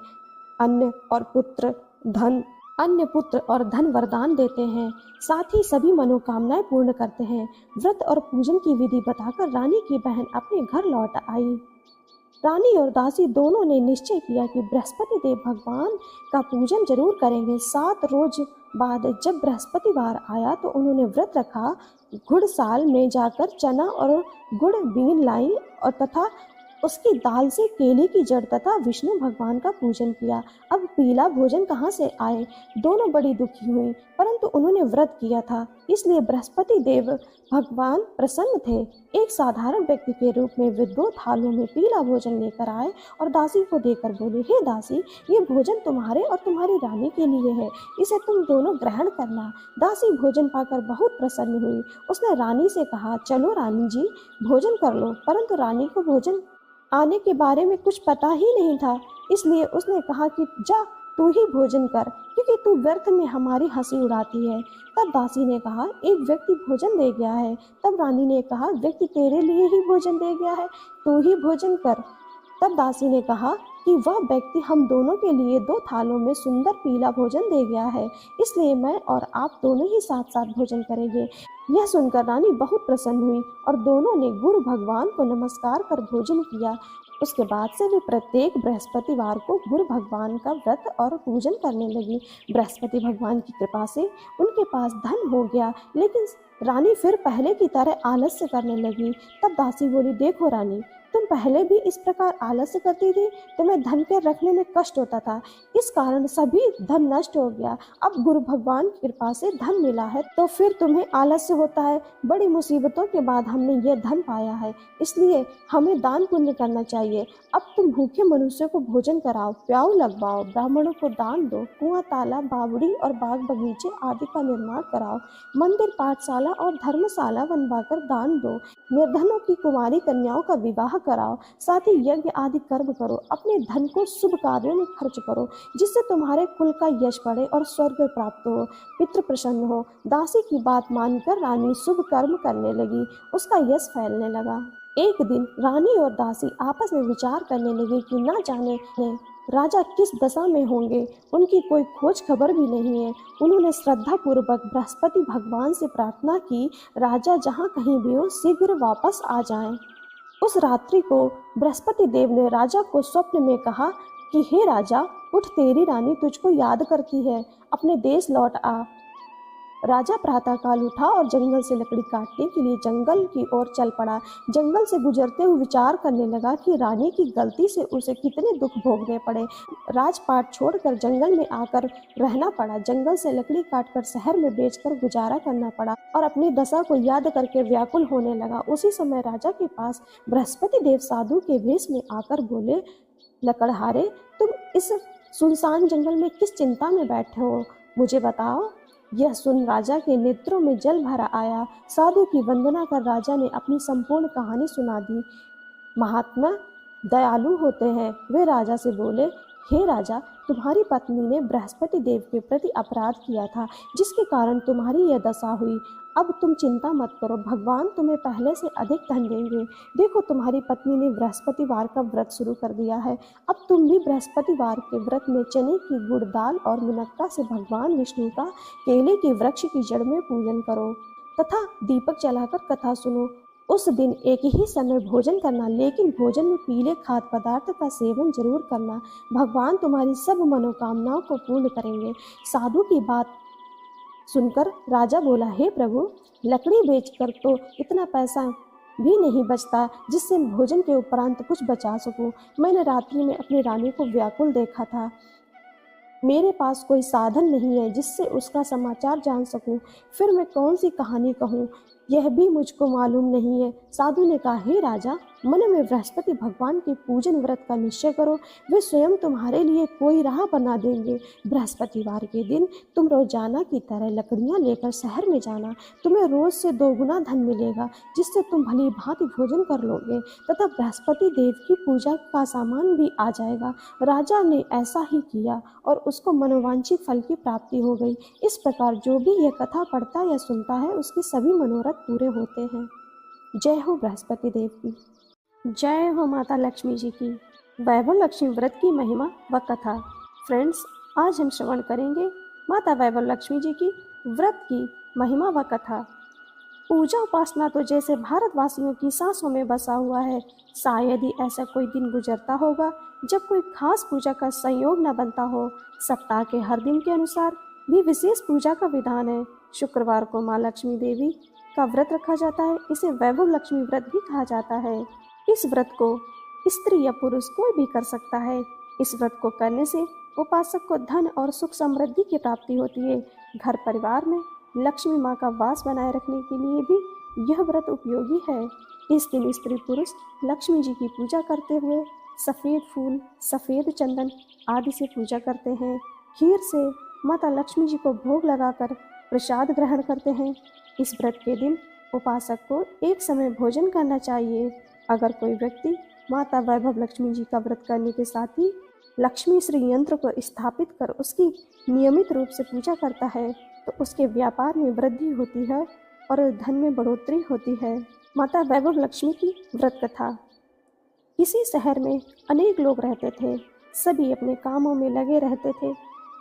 अन्न पुत्र और धन वरदान देते हैं, साथ ही सभी मनोकामनाएं पूर्ण करते हैं। व्रत और पूजन की विधि बताकर रानी की बहन अपने घर लौट आई। रानी और दासी दोनों ने निश्चय किया कि बृहस्पति देव भगवान का पूजन जरूर करेंगे। 7 रोज बाद जब बृहस्पतिवार आया तो उन्होंने व्रत रखा। घुड़साल में जाकर चना और गुड़ बीन लाई और तथा उसकी दाल से केले की जड़ तथा विष्णु भगवान का पूजन किया। अब पीला भोजन कहाँ से आए? दोनों बड़ी दुखी हुई, परंतु उन्होंने व्रत किया था, इसलिए बृहस्पति देव भगवान प्रसन्न थे। एक साधारण व्यक्ति के रूप में वे 2 थालों में पीला भोजन लेकर आए और दासी को देकर बोले, हे दासी, ये भोजन तुम्हारे और तुम्हारी रानी के लिए है, इसे तुम दोनों ग्रहण करना। दासी भोजन पाकर बहुत प्रसन्न हुई। उसने रानी से कहा, चलो रानी जी, भोजन कर लो। परंतु रानी को भोजन आने के बारे में कुछ पता ही नहीं था, इसलिए उसने कहा कि जा तू ही भोजन कर, क्योंकि तू व्यर्थ में हमारी हंसी उड़ाती है। तब दासी ने कहा, एक व्यक्ति भोजन दे गया है। तब रानी ने कहा, व्यक्ति तेरे लिए ही भोजन दे गया है, तू ही भोजन कर। तब दासी ने कहा कि वह व्यक्ति हम दोनों के लिए 2 थालों में सुंदर पीला भोजन दे गया है, इसलिए मैं और आप दोनों ही साथ साथ भोजन करेंगे। यह सुनकर रानी बहुत प्रसन्न हुई और दोनों ने गुरु भगवान को नमस्कार कर भोजन किया। उसके बाद से वे प्रत्येक बृहस्पतिवार को गुरु भगवान का व्रत और पूजन करने लगी। बृहस्पति भगवान की कृपा से उनके पास धन हो गया, लेकिन रानी फिर पहले की तरह आलस्य करने लगी। तब दासी बोली, देखो रानी, तुम पहले भी इस प्रकार आलस्य करती थी, तुम्हें धन के रखने में कष्ट होता था, इस कारण सभी धन नष्ट हो गया। अब गुरु भगवान की कृपा से धन मिला है तो फिर तुम्हें आलस्य होता है। बड़ी मुसीबतों के बाद हमने यह धन पाया है, इसलिए हमें दान पुण्य करना चाहिए। अब तुम भूखे मनुष्य को भोजन कराओ, प्याऊ लगवाओ, ब्राह्मणों को दान दो, कुआं, तालाब, बावड़ी और बाग बगीचे आदि का निर्माण कराओ, मंदिर, पाठशाला और धर्मशाला बनवाकर दान दो, निर्धनों की कुमारी कन्याओं का विवाह कराओ, साथ ही यज्ञ आदि कर्म करो, अपने धन को शुभ कार्यों में खर्च करो, जिससे तुम्हारे कुल का यश बढ़े और स्वर्ग प्राप्त हो, पितृ प्रसन्न हो। दासी की बात मानकर रानी शुभ कर्म करने लगी, उसका यश फैलने लगा। एक दिन रानी और दासी आपस में विचार करने लगी कि न जाने राजा किस दशा में होंगे, उनकी कोई खोज खबर भी नहीं है। उन्होंने श्रद्धा पूर्वक बृहस्पति भगवान से प्रार्थना की, राजा जहाँ कहीं भी हो शीघ्र वापस आ जाएं। उस रात्रि को बृहस्पति देव ने राजा को स्वप्न में कहा कि हे राजा, उठ, तेरी रानी तुझको याद करती है, अपने देश लौट आ। राजा प्रातःकाल उठा और जंगल से लकड़ी काटने के लिए जंगल की ओर चल पड़ा। जंगल से गुजरते हुए विचार करने लगा कि रानी की गलती से उसे कितने दुख भोगने पड़े। राजपाट छोड़कर जंगल में आकर रहना पड़ा, जंगल से लकड़ी काटकर शहर में बेचकर गुजारा करना पड़ा और अपनी दशा को याद करके व्याकुल होने लगा। उसी समय राजा के पास बृहस्पति देव साधु के वेश में आकर बोले, लकड़हारे, तुम इस सुनसान जंगल में किस चिंता में बैठे हो, मुझे बताओ। यह सुन राजा के नेत्रों में जल भरा आया। साधु की वंदना कर राजा ने अपनी संपूर्ण कहानी सुना दी। महात्मा दयालु होते हैं। वे राजा से बोले, हे राजा, तुम्हारी पत्नी ने बृहस्पति देव के प्रति अपराध किया था, जिसके कारण तुम्हारी यह दशा हुई। अब तुम चिंता मत करो, भगवान तुम्हें पहले से अधिक धन देंगे। देखो, तुम्हारी पत्नी ने बृहस्पतिवार का व्रत शुरू कर दिया है। अब तुम भी बृहस्पतिवार के व्रत में चने की गुड़ दाल और मुनक्का से भगवान विष्णु का केले के वृक्ष की जड़ में पूजन करो तथा दीपक जलाकर कथा सुनो। उस दिन एक ही समय भोजन करना, लेकिन भोजन में पीले खाद्य पदार्थ का सेवन जरूर करना। भगवान तुम्हारी सब मनोकामनाओं को पूर्ण करेंगे। साधु की बात सुनकर राजा बोला, हे प्रभु, लकड़ी बेचकर तो इतना पैसा भी नहीं बचता जिससे भोजन के उपरांत कुछ बचा सकूं। मैंने रात्रि में अपनी रानी को व्याकुल देखा था। मेरे पास कोई साधन नहीं है जिससे उसका समाचार जान सकूं। फिर मैं कौन सी कहानी कहूं। यह भी मुझको मालूम नहीं है। साधु ने कहा, हे राजा, मन में बृहस्पति भगवान के पूजन व्रत का निश्चय करो, वे स्वयं तुम्हारे लिए कोई राह बना देंगे। बृहस्पतिवार के दिन तुम रोजाना की तरह लकड़ियां लेकर शहर में जाना, तुम्हें रोज से 2 गुना धन मिलेगा, जिससे तुम भली भांति भोजन कर लोगे तथा बृहस्पति देव की पूजा का सामान भी आ जाएगा। राजा ने ऐसा ही किया और उसको मनोवांछित फल की प्राप्ति हो गई। इस प्रकार जो भी यह कथा पढ़ता या सुनता है, उसके सभी मनोरथ पूरे होते हैं। जय हो बृहस्पति देव की। जय हो माता लक्ष्मी जी की। वैभव लक्ष्मी व्रत की महिमा व कथा। फ्रेंड्स, आज हम श्रवण करेंगे माता वैभव लक्ष्मी जी की व्रत की महिमा व कथा। पूजा उपासना तो जैसे भारतवासियों की सांसों में बसा हुआ है। शायद ही ऐसा कोई दिन गुजरता होगा जब कोई खास पूजा का संयोग न बनता हो। सप्ताह के हर दिन के अनुसार भी विशेष पूजा का विधान है। शुक्रवार को माँ लक्ष्मी देवी का व्रत रखा जाता है। इसे वैभव लक्ष्मी व्रत भी कहा जाता है। इस व्रत को स्त्री या पुरुष कोई भी कर सकता है। इस व्रत को करने से उपासक को धन और सुख समृद्धि की प्राप्ति होती है। घर परिवार में लक्ष्मी माँ का वास बनाए रखने के लिए भी यह व्रत उपयोगी है। इस दिन स्त्री पुरुष लक्ष्मी जी की पूजा करते हुए सफ़ेद फूल, सफ़ेद चंदन आदि से पूजा करते हैं। खीर से माता लक्ष्मी जी को भोग लगाकर प्रसाद ग्रहण करते हैं। इस व्रत के दिन उपासक को एक समय भोजन करना चाहिए। अगर कोई व्यक्ति माता वैभव लक्ष्मी जी का व्रत करने के साथ ही लक्ष्मी श्री यंत्र को स्थापित कर उसकी नियमित रूप से पूजा करता है तो उसके व्यापार में वृद्धि होती है और धन में बढ़ोतरी होती है। माता वैभव लक्ष्मी की व्रत कथा। किसी शहर में अनेक लोग रहते थे। सभी अपने कामों में लगे रहते थे।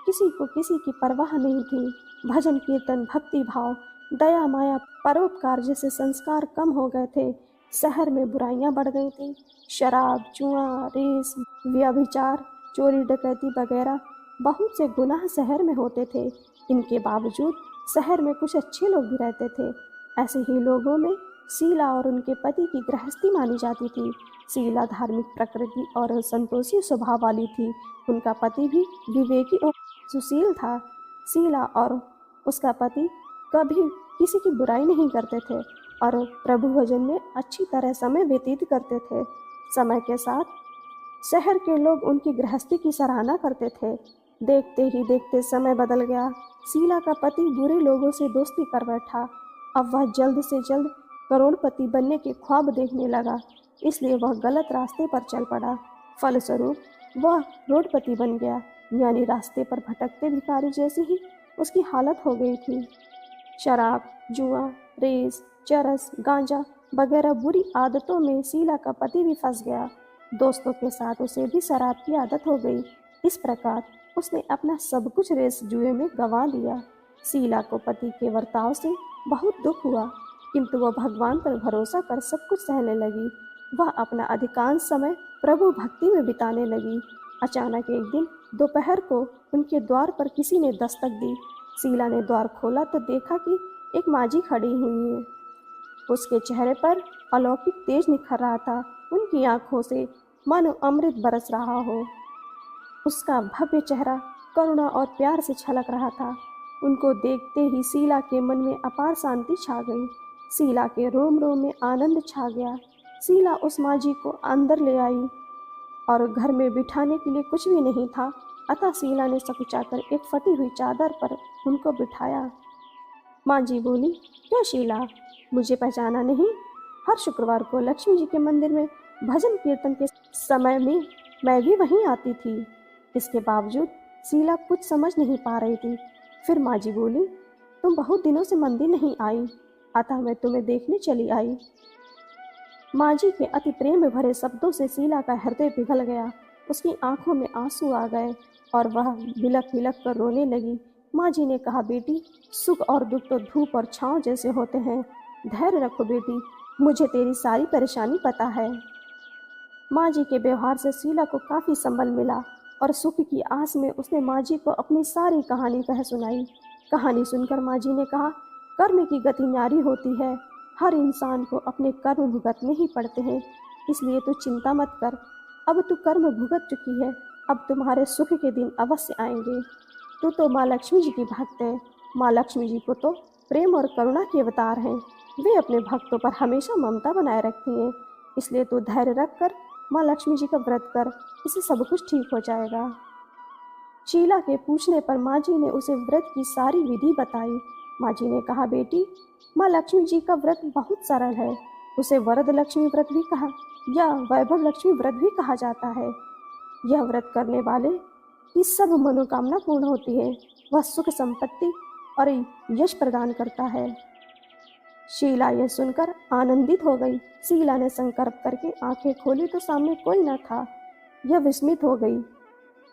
किसी को किसी की परवाह नहीं थी। भजन कीर्तन, भक्ति भाव, दया माया, परोपकार जैसे संस्कार कम हो गए थे। शहर में बुराइयां बढ़ गई थी। शराब, जुआ, रेस, व्यभिचार, चोरी डकैती वगैरह बहुत से गुनाह शहर में होते थे। इनके बावजूद शहर में कुछ अच्छे लोग भी रहते थे। ऐसे ही लोगों में शीला और उनके पति की गृहस्थी मानी जाती थी। शीला धार्मिक प्रकृति और संतोषी स्वभाव वाली थी। उनका पति भी विवेकी और सुशील था। शीला और उसका पति कभी किसी की बुराई नहीं करते थे और प्रभु भजन में अच्छी तरह समय व्यतीत करते थे। समय के साथ शहर के लोग उनकी गृहस्थी की सराहना करते थे। देखते ही देखते समय बदल गया। शीला का पति बुरे लोगों से दोस्ती कर बैठा। अब वह जल्द से जल्द करोड़पति बनने के ख्वाब देखने लगा, इसलिए वह गलत रास्ते पर चल पड़ा। फलस्वरूप वह रोडपति बन गया, यानी रास्ते पर भटकते भिखारी जैसी ही उसकी हालत हो गई थी। शराब, जुआ, रेस, चरस, गांजा वगैरह बुरी आदतों में शीला का पति भी फंस गया। दोस्तों के साथ उसे भी शराब की आदत हो गई। इस प्रकार उसने अपना सब कुछ रेस जुए में गंवा दिया। शीला को पति के बर्ताव से बहुत दुख हुआ, किंतु वह भगवान पर भरोसा कर सब कुछ सहने लगी। वह अपना अधिकांश समय प्रभु भक्ति में बिताने लगी। अचानक एक दिन दोपहर को उनके द्वार पर किसी ने दस्तक दी। शीला ने द्वार खोला तो देखा कि एक माँझी खड़ी हुई है। उसके चेहरे पर अलौकिक तेज निखर रहा था। उनकी आंखों से मानो अमृत बरस रहा हो। उसका भव्य चेहरा करुणा और प्यार से छलक रहा था। उनको देखते ही शीला के मन में अपार शांति छा गई। शीला के रोम रोम में आनंद छा गया। शीला उस माँझी को अंदर ले आई और घर में बिठाने के लिए कुछ भी नहीं था, अतः शीला ने सकुचाकर एक फटी हुई चादर पर उनको बिठाया। माँझी बोली, क्यों शीला, मुझे पहचाना नहीं? हर शुक्रवार को लक्ष्मी जी के मंदिर में भजन कीर्तन के समय में मैं भी वहीं आती थी। इसके बावजूद शीला कुछ समझ नहीं पा रही थी। फिर माँझी बोली, तुम बहुत दिनों से मंदिर नहीं आई, अतः मैं तुम्हें देखने चली आई। माँझी के अति प्रेम में भरे शब्दों से शीला का हृदय पिघल गया। उसकी आंखों में आंसू आ गए और वह बिलख बिलख कर रोने लगी। माँझी ने कहा, बेटी, सुख और दुख तो धूप और छांव जैसे होते हैं। धैर्य रखो बेटी, मुझे तेरी सारी परेशानी पता है। माँझी के व्यवहार से शीला को काफ़ी संबल मिला और सुख की आस में उसने माँझी को अपनी सारी कहानी कह सुनाई। कहानी सुनकर माँझी ने कहा, कर्म की गति न्यारी होती है। हर इंसान को अपने कर्म भुगतने ही पड़ते हैं, इसलिए तू चिंता मत कर। अब तू कर्म भुगत चुकी है, अब तुम्हारे सुख के दिन अवश्य आएंगे। तू तो माँ लक्ष्मी जी की भक्त है। माँ लक्ष्मी जी को तो प्रेम और करुणा के अवतार हैं। वे अपने भक्तों पर हमेशा ममता बनाए रखती हैं, इसलिए तू धैर्य रख कर माँ लक्ष्मी जी का व्रत कर, इससे सब कुछ ठीक हो जाएगा। शीला के पूछने पर माँ जी ने उसे व्रत की सारी विधि बताई। माँ जी ने कहा, बेटी, माँ लक्ष्मी जी का व्रत बहुत सरल है। उसे वरद लक्ष्मी व्रत भी कहा या वैभव लक्ष्मी व्रत भी कहा जाता है। यह व्रत करने वाले की सब मनोकामना पूर्ण होती है। वह सुख संपत्ति और यश प्रदान करता है। शीला यह सुनकर आनंदित हो गई। शीला ने संकल्प करके आंखें खोली तो सामने कोई न था। यह विस्मित हो गई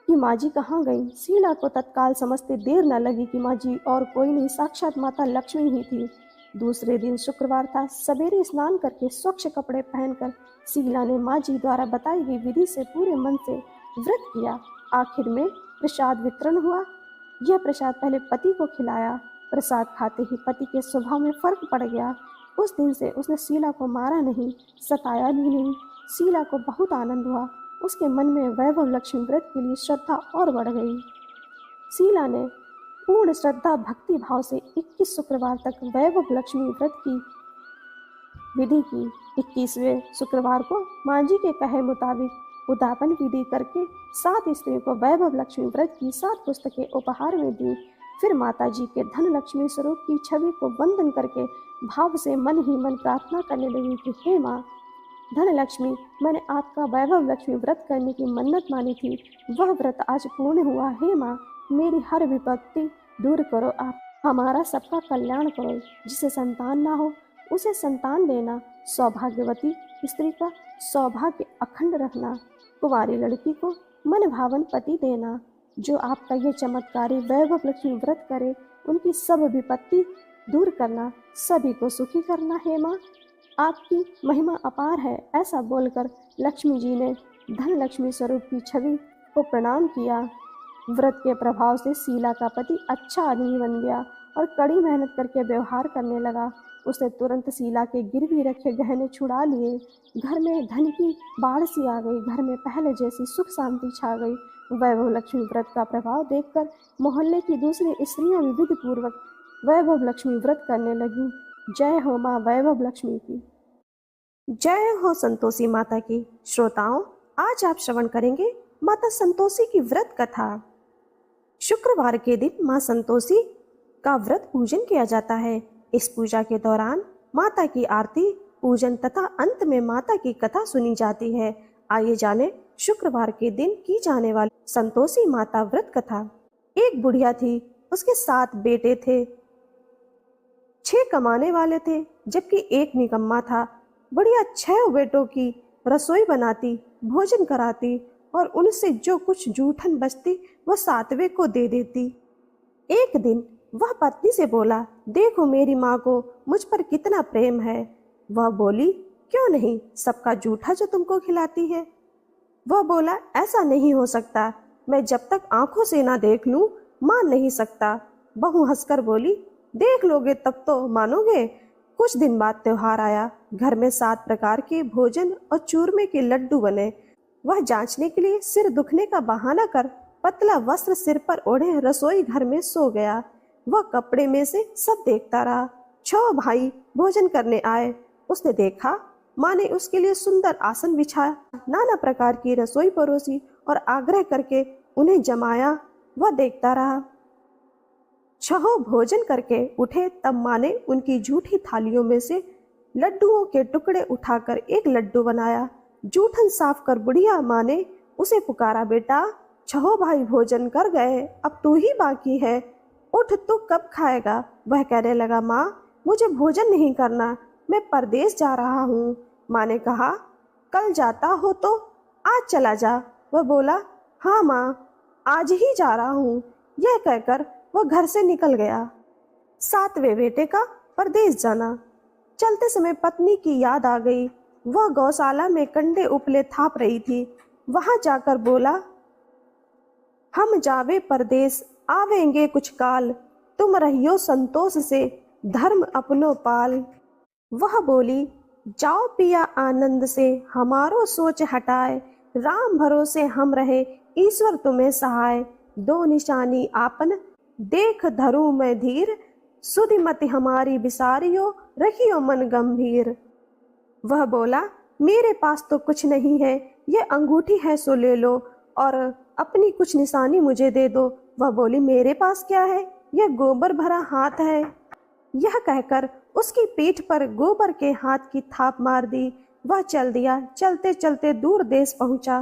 कि माँ जी कहाँ गई। शीला को तत्काल समझते देर न लगी कि माँ जी और कोई नहीं, साक्षात माता लक्ष्मी ही थी। दूसरे दिन शुक्रवार था। सवेरे स्नान करके स्वच्छ कपड़े पहनकर शीला ने माँ जी द्वारा बताई गई विधि से पूरे मन से व्रत किया। आखिर में प्रसाद वितरण हुआ। यह प्रसाद पहले पति को खिलाया। प्रसाद खाते ही पति के स्वभाव में फर्क पड़ गया। उस दिन से उसने शीला को मारा नहीं, सताया भी नहीं। शीला को बहुत आनंद हुआ। उसके मन में वैभव लक्ष्मी व्रत के लिए श्रद्धा और बढ़ गई। शीला ने पूर्ण श्रद्धा भक्ति भाव से 21 शुक्रवार तक वैभव लक्ष्मी व्रत की विधि की। 21वें शुक्रवार को माँ जी के कहे मुताबिक उद्यापन विधि करके 7 स्त्रियों को वैभव लक्ष्मी व्रत की 7 पुस्तकें उपहार में दी। फिर माता जी के धन लक्ष्मी स्वरूप की छवि को वंदन करके भाव से मन ही मन प्रार्थना करने लगी कि हे माँ धन लक्ष्मी, मैंने आपका वैभव लक्ष्मी व्रत करने की मन्नत मानी थी, वह व्रत आज पूर्ण हुआ। हे माँ, मेरी हर विपत्ति दूर करो, आप हमारा सबका कल्याण करो। जिसे संतान ना हो उसे संतान देना, सौभाग्यवती स्त्री का सौभाग्य अखंड रखना, कुंवारी लड़की को मन भावन पति देना। जो आपका यह चमत्कारी वैभव लक्ष्मी व्रत करे उनकी सब विपत्ति दूर करना, सभी को सुखी करना। हे माँ, आपकी महिमा अपार है। ऐसा बोलकर लक्ष्मी जी ने धन लक्ष्मी स्वरूप की छवि को प्रणाम किया। व्रत के प्रभाव से शीला का पति अच्छा आदमी बन गया और कड़ी मेहनत करके व्यवहार करने लगा। उसने तुरंत शीला के गिरवी रखे गहने छुड़ा लिए। घर में धन की बाढ़ सी आ गई। घर में पहले जैसी सुख शांति छा गई। वैभव लक्ष्मी व्रत का प्रभाव देखकर मोहल्ले की दूसरी स्त्रियां विधि पूर्वक वैभव लक्ष्मी व्रत करने लगी। जय हो माँ वैभव लक्ष्मी की। जय हो संतोषी माता की। श्रोताओं, आज आप श्रवण करेंगे माता संतोषी की व्रत कथा। शुक्रवार के दिन माँ संतोषी का व्रत पूजन किया जाता है। इस पूजा के दौरान माता की आरती, पूजन तथा अंत में माता की कथा सुनी जाती है। आइए जाने शुक्रवार के दिन की जाने वाली संतोषी माता व्रत कथा। एक बुढ़िया थी, उसके 7 बेटे थे। 6 कमाने वाले थे जबकि एक निकम्मा था। बुढ़िया 6 बेटों की रसोई बनाती, भोजन कराती और उनसे जो कुछ जूठन बचती वह 7वें को दे देती। एक दिन वह पत्नी से बोला, देखो मेरी माँ को मुझ पर कितना प्रेम है। वह बोली, क्यों नहीं, सबका जूठा जो तुमको खिलाती है। वह बोला, ऐसा नहीं हो सकता, मैं जब तक आंखों से ना देख लूं मान नहीं सकता। बहू हंसकर बोली, देख लोगे तब तो मानोगे। कुछ दिन बाद त्योहार आया। घर में 7 प्रकार के भोजन और चूरमे के लड्डू बने। वह जांचने के लिए सिर दुखने का बहाना कर पतला वस्त्र सिर पर ओढ़े रसोई घर में सो गया। वह कपड़े में से सब देखता रहा। 6 भाई भोजन करने आए। उसने देखा माँ ने उसके लिए सुंदर आसन बिछाया, नाना प्रकार की रसोई परोसी और आग्रह करके उन्हें जमाया। वह देखता रहा। 6 भोजन करके उठे तब माँ ने उनकी झूठी थालियों में से लड्डुओं के टुकड़े उठाकर एक लड्डू बनाया। जूठन साफ कर बुढ़िया माँ ने उसे पुकारा, बेटा 6 भाई भोजन कर गए, अब तू ही बाकी है, उठ, तू कब खाएगा। वह कहने लगा, माँ मुझे भोजन नहीं करना, मैं परदेश जा रहा हूँ। माँ ने कहा, कल जाता हो तो आज चला जा। वह बोला, हाँ माँ आज ही जा रहा हूँ। यह कहकर वह घर से निकल गया। 7वें बेटे का परदेश जाना। चलते समय पत्नी की याद आ गई। वह गौशाला में कंडे उपले थाप रही थी। वहां जाकर बोला, हम जावे परदेश आवेंगे कुछ काल, तुम रहियो संतोष से धर्म अपनो पाल। वह बोली, जाओ पिया आनंद से हमारो सोच हटाए, राम भरोसे हम रहे ईश्वर तुम्हें सहाय। 2 निशानी आपन देख धरूं मैं धीर, सुधिमति हमारी बिसारियो, रखियो मन गंभीर। वह बोला, मेरे पास तो कुछ नहीं है, ये अंगूठी है सो ले लो और अपनी कुछ निशानी मुझे दे दो। वह बोली, मेरे पास क्या है, यह गोबर भरा हाथ है। यह कहकर उसकी पीठ पर गोबर के हाथ की थाप मार दी। वह चल दिया। चलते चलते दूर देश पहुंचा।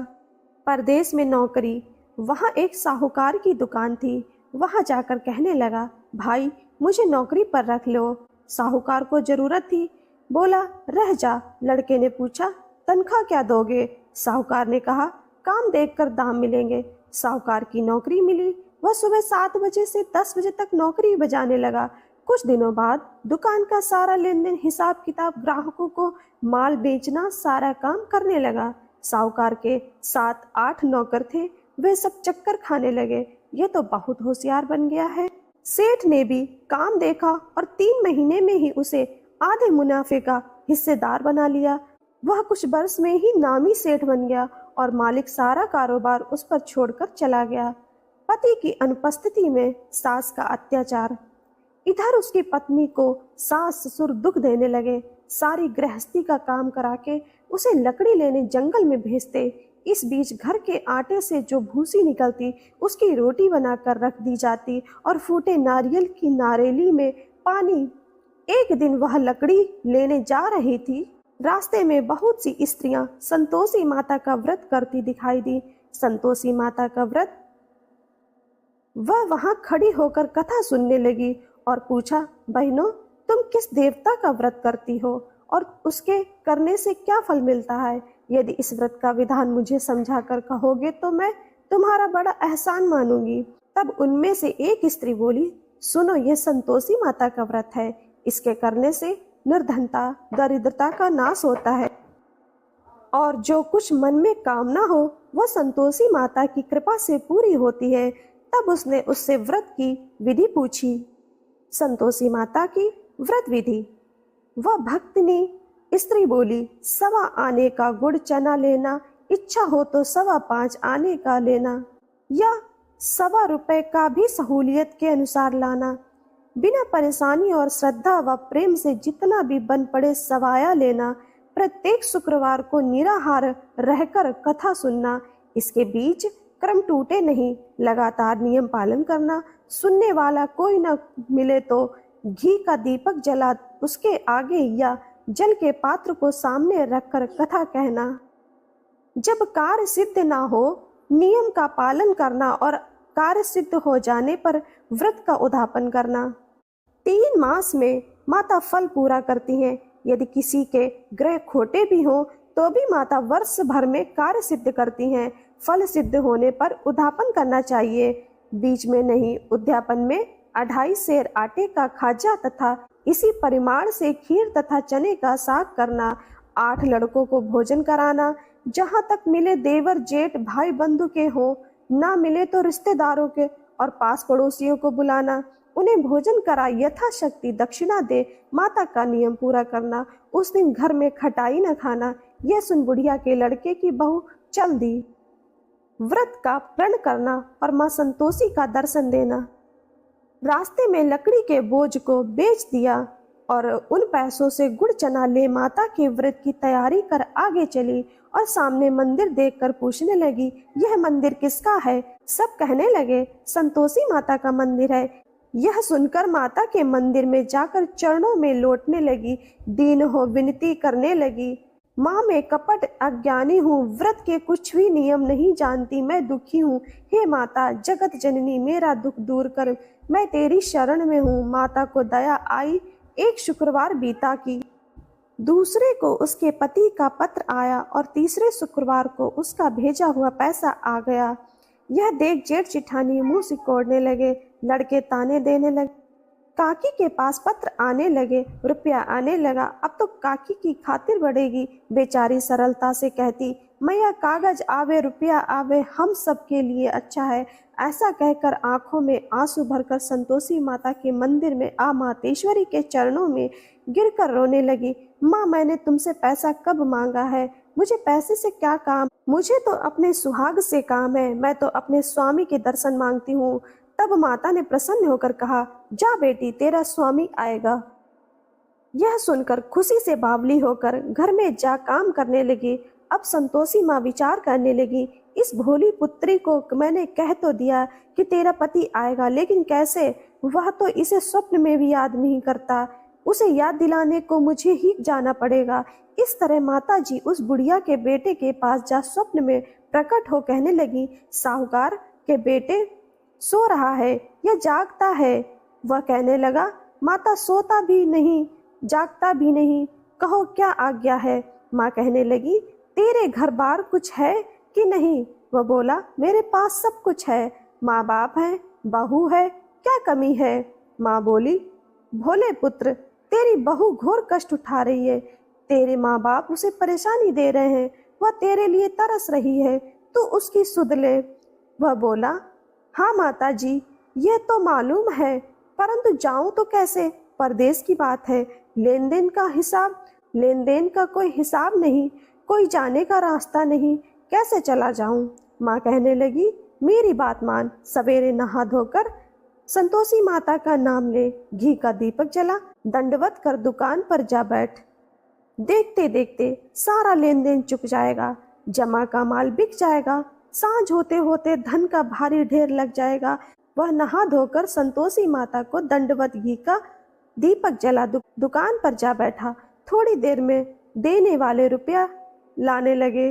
परदेश में नौकरी। वहाँ एक साहूकार की दुकान थी। वहाँ जाकर कहने लगा, भाई मुझे नौकरी पर रख लो। साहूकार को जरूरत थी। बोला, रह जा। लड़के ने पूछा, तनख्वाह क्या दोगे? साहूकार ने कहा, काम देखकर दाम मिलेंगे। साहूकार की नौकरी मिली। वह सुबह 7 बजे से 10 बजे तक नौकरी बजाने लगा। कुछ दिनों बाद दुकान का सारा लेन देन, हिसाब किताब, ग्राहकों को माल बेचना, सारा काम करने लगा। साहूकार के 7-8 नौकर थे। वे सब चक्कर खाने लगे। ये तो बहुत होशियार बन गया है। सेठ ने भी काम देखा और 3 महीने में ही उसे आधे मुनाफे का हिस्सेदार बना लिया। वह कुछ वर्ष में ही नामी सेठ बन गया और मालिक सारा कारोबार उस पर छोड़कर चला गया। पति की अनुपस्थिति में सास का अत्याचार। इधर उसकी पत्नी को सास ससुर दुख देने लगे। सारी गृहस्थी का काम करा के उसे लकड़ी लेने जंगल में भेजते। इस बीच घर के आटे से जो भूसी निकलती उसकी रोटी बनाकर रख दी जाती और फूटे नारियल की नारेली में पानी। एक दिन वह लकड़ी लेने जा रही थी। रास्ते में बहुत सी स्त्रियां संतोषी माता का व्रत करती दिखाई दी। संतोषी माता का व्रत। वह वहां खड़ी होकर कथा सुनने लगी और पूछा, बहनों तुम किस देवता का व्रत करती हो और उसके करने से क्या फल मिलता है? यदि इस व्रत का विधान मुझे समझा कर कहोगे तो मैं तुम्हारा बड़ा एहसान मानूंगी। तब उनमें से एक स्त्री बोली, सुनो, यह संतोषी माता का व्रत है। इसके करने से निर्धनता, दरिद्रता का नाश होता है और जो कुछ मन में कामना हो वह संतोषी माता की कृपा से पूरी होती है। तब उसने उससे व्रत की विधि पूछी। संतोषी माता की व्रत विधि। वह भक्तिनी स्त्री बोली, 1.25 आने का गुड़ चना लेना, इच्छा हो तो 5.25 आने का लेना, या 1.25 रुपए का भी सहूलियत के अनुसार लाना। बिना परेशानी और श्रद्धा व प्रेम से जितना भी बन पड़े सवाया लेना। प्रत्येक शुक्रवार को निराहार रहकर कथा सुनना। इसके बीच क्रम टूटे नहीं, लगातार नियम पालन करना। सुनने वाला कोई न मिले तो घी का दीपक जला उसके आगे या जल के पात्र को सामने रखकर कथा कहना। जब कार्य सिद्ध ना हो, नियम का पालन करना और कार्य सिद्ध हो जाने पर व्रत का उद्यापन करना। 3 मास में माता फल पूरा करती हैं। यदि किसी के ग्रह खोटे भी हों तो भी माता वर्ष भर में कार्य सिद्ध करती हैं। फल सिद्ध होने पर उद्यापन करना चाहिए, बीच में नहीं। उद्यापन में 2.5 सेर आटे का खाजा तथा इसी परिमाण से खीर तथा चने का साग करना। 8 लड़कों को भोजन कराना। जहाँ तक मिले देवर जेठ भाई बंधु के हों, ना मिले तो रिश्तेदारों के और पास पड़ोसियों को बुलाना। उन्हें भोजन करा यथाशक्ति दक्षिणा दे। माता का नियम पूरा करना। उस दिन घर में खटाई न खाना। यह सुन बुढ़िया के लड़के की बहू चल दी। व्रत का प्रण करना और मां संतोषी का दर्शन देना। रास्ते में लकड़ी के बोझ को बेच दिया और उन पैसों से गुड़ चना ले माता के व्रत की तैयारी कर आगे चली और सामने मंदिर देखकर पूछने लगी, यह मंदिर किसका है? सब कहने लगे, संतोषी माता का मंदिर है। यह सुनकर माता के मंदिर में जाकर चरणों में लौटने लगी। दीन हो विनती करने लगी, माँ मैं कपट अज्ञानी हूँ, व्रत के कुछ भी नियम नहीं जानती, मैं दुखी हूँ। हे माता जगत जननी मेरा दुख दूर कर, मैं तेरी शरण में हूँ। माता को दया आई। एक शुक्रवार बीता की, दूसरे को उसके पति का पत्र आया और तीसरे शुक्रवार को उसका भेजा हुआ पैसा आ गया। यह देख जेठ चिठानी मुंह सिकोड़ने लगे। लड़के ताने देने लगे। काकी के पास पत्र आने लगे, रुपया आने लगा। अब तो काकी की खातिर बढ़ेगी। बेचारी सरलता से कहती, मैया कागज आवे रुपया आवे, हम सब के लिए अच्छा है। ऐसा कहकर आंखों में आंसू भरकर संतोषी माता के मंदिर में आ मातेश्वरी के चरणों में गिरकर रोने लगी। माँ मैंने तुमसे पैसा कब मांगा है? मुझे पैसे से क्या काम? मुझे तो अपने सुहाग से काम है। मैं तो अपने स्वामी के दर्शन मांगती हूँ। तब माता ने प्रसन्न होकर कहा, जा बेटी, तेरा स्वामी आएगा। यह सुनकर खुशी से बावली होकर घर में जा काम करने लगी। अब संतोषी माँ विचार करने लगी, इस भोली पुत्री को मैंने कह तो दिया कि तेरा पति आएगा, लेकिन कैसे? वह तो इसे स्वप्न में भी याद नहीं करता। उसे याद दिलाने को मुझे ही जाना पड़ेगा। इस तरह माता जी उस बुढ़िया के बेटे के पास जा स्वप्न में प्रकट हो कहने लगी, साहूकार के बेटे सो रहा है या जागता है? वह कहने लगा, माता सोता भी नहीं, जागता भी नहीं, कहो क्या आज्ञा है? माँ कहने लगी, तेरे घर बार कुछ है कि नहीं? वह बोला, मेरे पास सब कुछ है, माँ बाप है, बहू है, क्या कमी है? माँ बोली, भोले पुत्र, तेरी बहू घोर कष्ट उठा रही है, तेरे माँ बाप उसे परेशानी दे रहे हैं, वह तेरे लिए तरस रही है, तू उसकी सुध ले। वह बोला, हाँ माता जी, यह तो मालूम है, परंतु जाऊं तो कैसे? परदेश की बात है, लेन देन का कोई हिसाब नहीं, कोई जाने का रास्ता नहीं, कैसे चला जाऊं? माँ कहने लगी, मेरी बात मान, सवेरे नहा धोकर संतोषी माता का नाम ले, घी का दीपक जला, दंडवत कर दुकान पर जा बैठ। देखते देखते सारा लेन देन चुक जाएगा, जमा का माल बिक जाएगा, सांझ होते होते धन का भारी ढेर लग जाएगा। वह नहा धोकर संतोषी माता को दंडवत घी का दीपक जला दुकान पर जा बैठा। थोड़ी देर में देने वाले रुपया लाने लगे,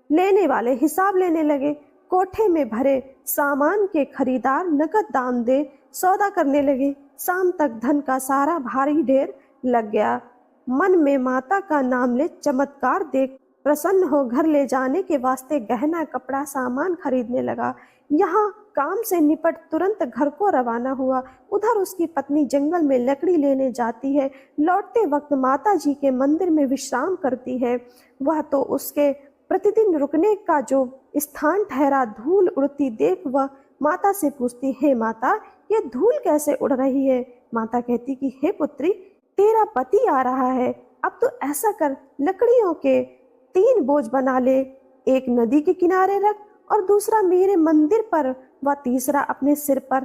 लेने वाले हिसाब लेने लगे। कोठे में भरे सामान के खरीदार नकद दाम दे सौदा करने लगे। शाम तक धन का सारा भारी ढेर लग गया। मन में माता का नाम ले चमत्कार देख प्रसन्न हो घर ले जाने के वास्ते गहना कपड़ा सामान खरीदने लगा। यहाँ काम से निपट तुरंत घर को रवाना हुआ। उधर उसकी पत्नी जंगल में लकड़ी लेने जाती है। लौटते वक्त माता जी के मंदिर में विश्राम करती है। वह तो उसके प्रतिदिन रुकने का जो स्थान ठहरा। धूल उड़ती देख वह माता से पूछती, हे माता, ये धूल कैसे उड़ रही है? माता कहती कि हे पुत्री, तेरा पति आ रहा है, अब तो ऐसा कर, लकड़ियों के 3 बोझ बना ले, एक नदी के किनारे रख और दूसरा मेरे मंदिर पर व तीसरा अपने सिर पर।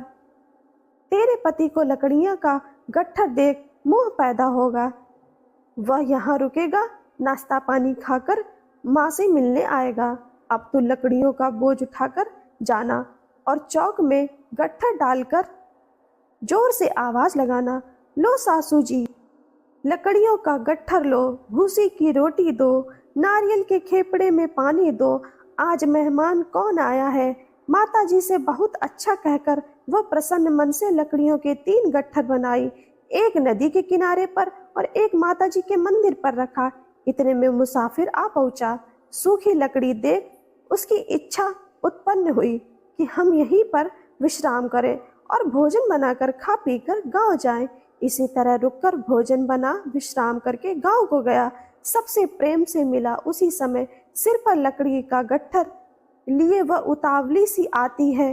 तेरे पति को लकड़ियां का गट्ठर देख मोह पैदा होगा, वह यहाँ रुकेगा, नाश्ता पानी खाकर माँ से मिलने आएगा। अब तू लकड़ियों का बोझ उठाकर जाना और चौक में गट्ठर डालकर जोर से आवाज लगाना, लो सासू जी, लकड़ियों का गट्ठर लो, भूसी की रोटी दो, नारियल के खेपड़े में पानी दो, आज मेहमान कौन आया है? माता जी से बहुत अच्छा कहकर वह प्रसन्न मन से लकड़ियों के 3 गट्ठर बनाई, एक नदी के किनारे पर और एक माता जी के मंदिर पर रखा। इतने में मुसाफिर आ पहुंचा। सूखी लकड़ी देख उसकी इच्छा उत्पन्न हुई कि हम यहीं पर विश्राम करें और भोजन बनाकर खा पीकर गांव जाएं। इसी तरह रुककर भोजन बना विश्राम करके गांव को गया। सबसे प्रेम से मिला। उसी समय सिर पर लकड़ी का गट्ठर लिए वह उतावली सी आती है।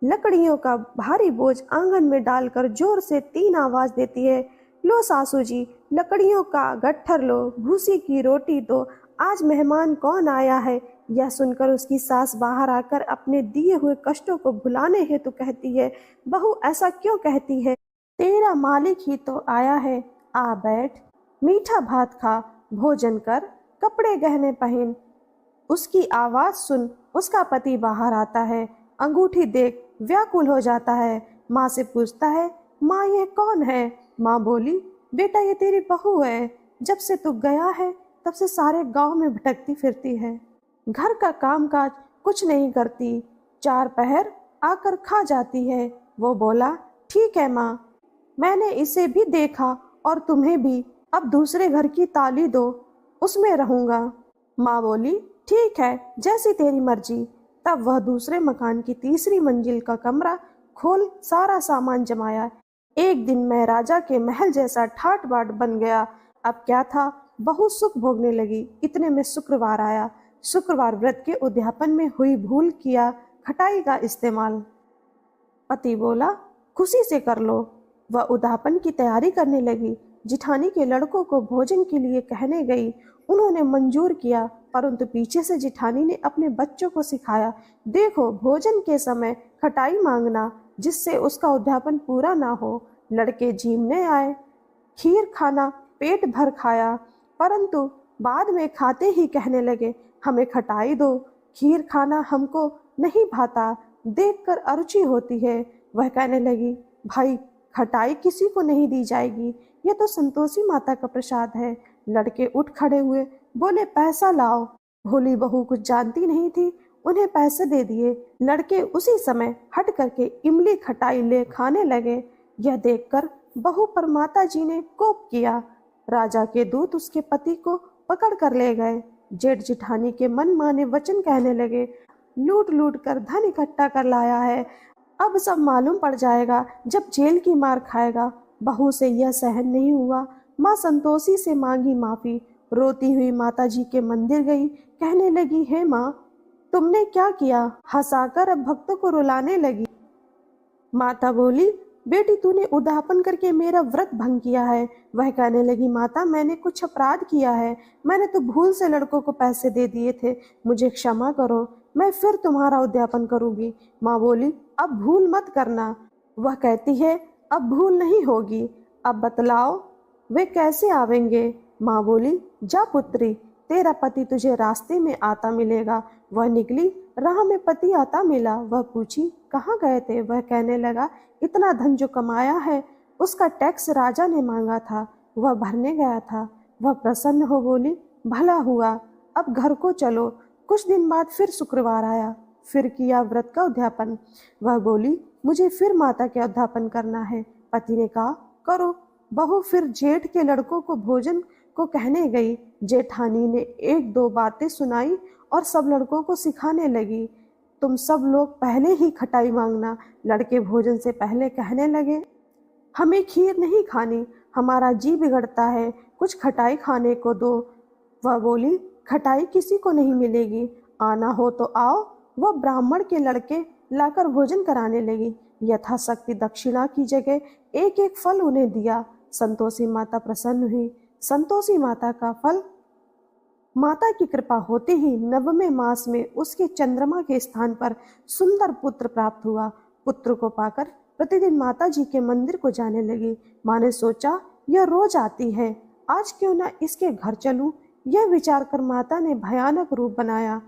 लकड़ियों का भारी बोझ आंगन में डालकर जोर से 3 आवाज देती है, लो सासू जी, लकड़ियों का गट्ठर लो, भूसी की रोटी दो, आज मेहमान कौन आया है? यह सुनकर उसकी सास बाहर आकर अपने दिए हुए कष्टों को भुलाने हेतु कहती है, बहू ऐसा क्यों कहती है? तेरा मालिक ही तो आया है, आ बैठ, मीठा भात खा, भोजन कर, कपड़े गहने पहन। उसकी आवाज सुन उसका पति बाहर आता है। अंगूठी देख व्याकुल हो जाता है। माँ से पूछता है, माँ ये कौन है? माँ बोली, बेटा ये तेरी बहू है, जब से तू गया है तब से सारे गांव में भटकती फिरती है, घर का कामकाज कुछ नहीं करती, 4 पहर आकर खा जाती है। वो बोला, ठीक है माँ, मैंने इसे भी देखा और तुम्हें भी, अब दूसरे घर की ताली दो, उसमें रहूंगा। माँ बोली, ठीक है, जैसी तेरी मर्जी। तब वह दूसरे मकान की 3री मंजिल का कमरा खोल सारा सामान जमाया। एक दिन मैं राजा के महल जैसा ठाट बाट बन गया। अब क्या था, बहुत सुख भोगने लगी। इतने में शुक्रवार आया। शुक्रवार व्रत के उद्यापन में हुई भूल किया खटाई का इस्तेमाल। पति बोला, खुशी से कर लो। वह उद्यापन की तैयारी करने लगी। जिठानी के लड़कों को भोजन के लिए कहने गई। उन्होंने मंजूर किया। परंतु पीछे से जेठानी ने अपने बच्चों को सिखाया, देखो भोजन के समय खटाई मांगना, जिससे उसका उद्यापन पूरा ना हो। लड़के झीमने आए, खीर खाना पेट भर खाया, परंतु बाद में खाते ही कहने लगे, हमें खटाई दो, खीर खाना हमको नहीं भाता, देखकर अरुचि होती है। वह कहने लगी, भाई खटाई किसी को नहीं दी जाएगी, यह तो संतोषी माता का प्रसाद है। लड़के उठ खड़े हुए, बोले पैसा लाओ। भोली बहू कुछ जानती नहीं थी, उन्हें पैसे दे दिए। लड़के उसी समय हट करके इमली खटाई ले खाने लगे। यह देखकर बहू पर माता जी ने कोप किया। राजा के दूत उसके पति को पकड़ कर ले गए। जेठ जिठानी के मन माने वचन कहने लगे, लूट लूट कर धन इकट्ठा कर लाया है, अब सब मालूम पड़ जाएगा जब जेल की मार खाएगा। बहू से यह सहन नहीं हुआ। माँ संतोषी से मांगी माफी। रोती हुई माता जी के मंदिर गई, कहने लगी, हे माँ तुमने क्या किया? हंसाकर अब भक्तों को रुलाने लगी। माता बोली, बेटी तूने उद्यापन करके मेरा व्रत भंग किया है। वह कहने लगी, माता मैंने कुछ अपराध किया है, मैंने तो भूल से लड़कों को पैसे दे दिए थे, मुझे क्षमा करो, मैं फिर तुम्हारा उद्यापन करूंगी। माँ बोली, अब भूल मत करना। वह कहती है, अब भूल नहीं होगी, अब बतलाओ वे कैसे आवेंगे? माँ बोली, जा पुत्री, तेरा पति तुझे रास्ते में आता मिलेगा। वह निकली, राह में पति आता मिला। वह पूछी, कहाँ गए थे? वह कहने लगा, इतना धन जो कमाया है उसका टैक्स राजा ने मांगा था, वह भरने गया था। वह प्रसन्न हो बोली, भला हुआ, अब घर को चलो। कुछ दिन बाद फिर शुक्रवार आया, फिर किया व्रत का उद्यापन। वह बोली, मुझे फिर माता का उद्यापन करना है। पति ने कहा, करो। बहू फिर जेठ के लड़कों को भोजन को कहने गई। जेठानी ने एक दो बातें सुनाई और सब लड़कों को सिखाने लगी, तुम सब लोग पहले ही खटाई मांगना। लड़के भोजन से पहले कहने लगे, हमें खीर नहीं खानी, हमारा जी बिगड़ता है, कुछ खटाई खाने को दो। वह बोली, खटाई किसी को नहीं मिलेगी, आना हो तो आओ। वह ब्राह्मण के लड़के लाकर भोजन कराने लगी। यथाशक्ति दक्षिणा की जगह एक एक फल उन्हें दिया। संतोषी माता प्रसन्न हुई। संतोषी माता का फल माता की कृपा होते ही 9वें मास में उसके चंद्रमा के स्थान पर सुंदर पुत्र प्राप्त हुआ। पुत्र को पाकर प्रतिदिन माता जी के मंदिर को जाने लगी। माँ ने सोचा, यह रोज आती है, आज क्यों ना इसके घर चलूं। यह विचार कर माता ने भयानक रूप बनाया।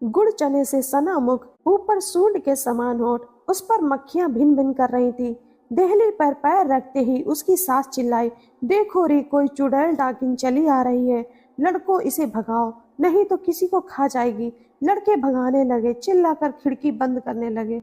गुड़ चने से सना मुख, ऊपर सूंड के समान होठ, उस पर मक्खियां भिन भिन कर रही थी। देहली पर पैर रखते ही उसकी सास चिल्लाई, देखो रे कोई चुड़ैल डाकिन चली आ रही है, लड़कों इसे भगाओ नहीं तो किसी को खा जाएगी। लड़के भगाने लगे, चिल्लाकर खिड़की बंद करने लगे।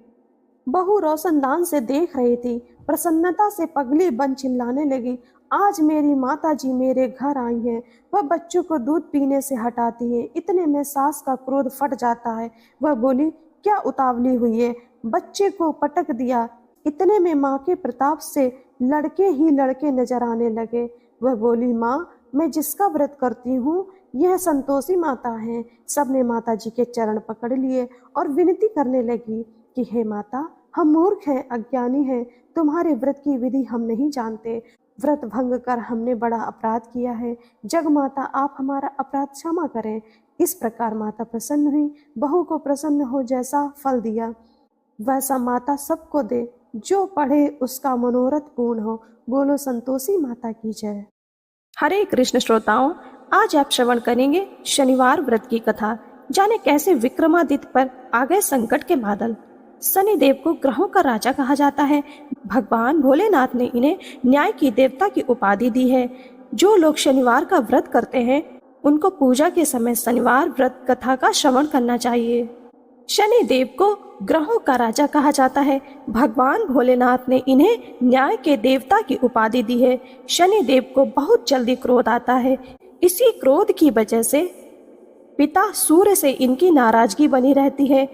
बहू रोशनदान से देख रही थी, प्रसन्नता से पगली बन चिल्लाने लगी, आज मेरी माता जी मेरे घर आई हैं। वह बच्चों को दूध पीने से हटाती है। इतने में सास का क्रोध फट जाता है। वह बोली, क्या उतावली हुई है, बच्चे को पटक दिया। इतने में माँ के प्रताप से लड़के ही लड़के नजर आने लगे। वह बोली, माँ मैं जिसका व्रत करती हूँ यह संतोषी माता है। सबने माता जी के चरण पकड़ लिए और विनती करने लगी कि हे माता, हम मूर्ख हैं, अज्ञानी हैं, तुम्हारे व्रत की विधि हम नहीं जानते, व्रत भंग कर हमने बड़ा अपराध किया है, जग माता आप हमारा अपराध क्षमा करें। इस प्रकार माता प्रसन्न हुई। बहू को प्रसन्न हो जैसा फल दिया वैसा माता सबको दे, जो पढ़े उसका मनोरथ पूर्ण हो। बोलो संतोषी माता की जय। हरे कृष्ण श्रोताओं, आज आप श्रवण करेंगे शनिवार व्रत की कथा। जाने कैसे विक्रमादित्य पर आ गए संकट के बादल। शनिदेव को ग्रहों का राजा कहा जाता है। भगवान भोलेनाथ ने इन्हें न्याय की देवता की उपाधि दी है। जो लोग शनिवार का व्रत करते हैं उनको पूजा के समय शनिवार व्रत कथा का श्रवण करना चाहिए। शनिदेव को ग्रहों का राजा कहा जाता है। भगवान भोलेनाथ ने इन्हें न्याय के देवता की उपाधि दी है। शनिदेव को बहुत जल्दी क्रोध आता है। इसी क्रोध की वजह से पिता सूर्य से इनकी नाराजगी बनी रहती है।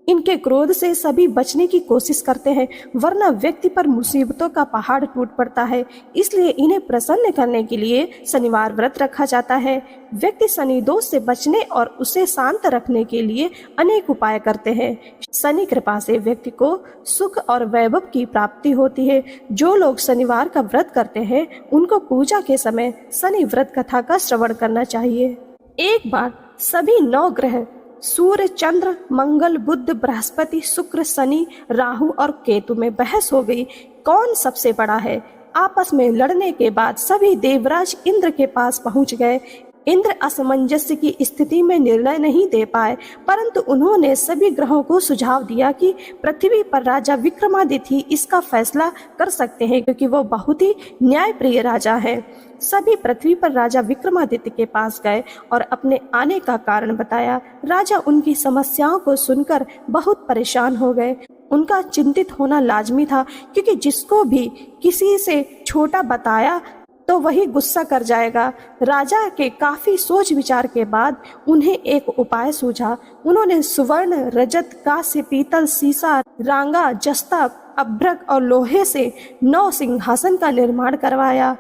इनके क्रोध से सभी बचने की कोशिश करते हैं, वरना व्यक्ति पर मुसीबतों का पहाड़ टूट पड़ता है। इसलिए इन्हें प्रसन्न करने के लिए शनिवार व्रत रखा जाता है। व्यक्ति शनि दोष से बचने और उसे शांत रखने के लिए अनेक उपाय करते हैं। शनि कृपा से व्यक्ति को सुख और वैभव की प्राप्ति होती है। जो लोग शनिवार का व्रत करते हैं उनको पूजा के समय शनि व्रत कथा का श्रवण करना चाहिए। एक बार सभी 9 ग्रह सूर्य, चंद्र, मंगल, बुध, बृहस्पति, शुक्र, शनि, राहु और केतु में बहस हो गई, कौन सबसे बड़ा है। आपस में लड़ने के बाद सभी देवराज इंद्र के पास पहुंच गए। इंद्र असमंजस्य की स्थिति में निर्णय नहीं दे पाए, परंतु उन्होंने सभी ग्रहों को सुझाव दिया कि पृथ्वी पर राजा विक्रमादित्य इसका फैसला कर सकते हैं, क्योंकि वो बहुत ही न्यायप्रिय राजा हैं। सभी पृथ्वी पर राजा विक्रमादित्य के पास गए और अपने आने का कारण बताया। राजा उनकी समस्याओं को सुनकर बहुत परेशान हो गए। उनका चिंतित होना लाजमी था, क्योंकि जिसको भी किसी से छोटा बताया तो वही गुस्सा कर जाएगा। राजा के काफी सोच विचार के बाद उन्हें एक उपाय सूझा। उन्होंने सुवर्ण, रजत, कांस्य, पीतल, सीसा, रांगा, जस्ता, अभ्रक और लोहे से 9 सिंहासन का निर्माण करवाया।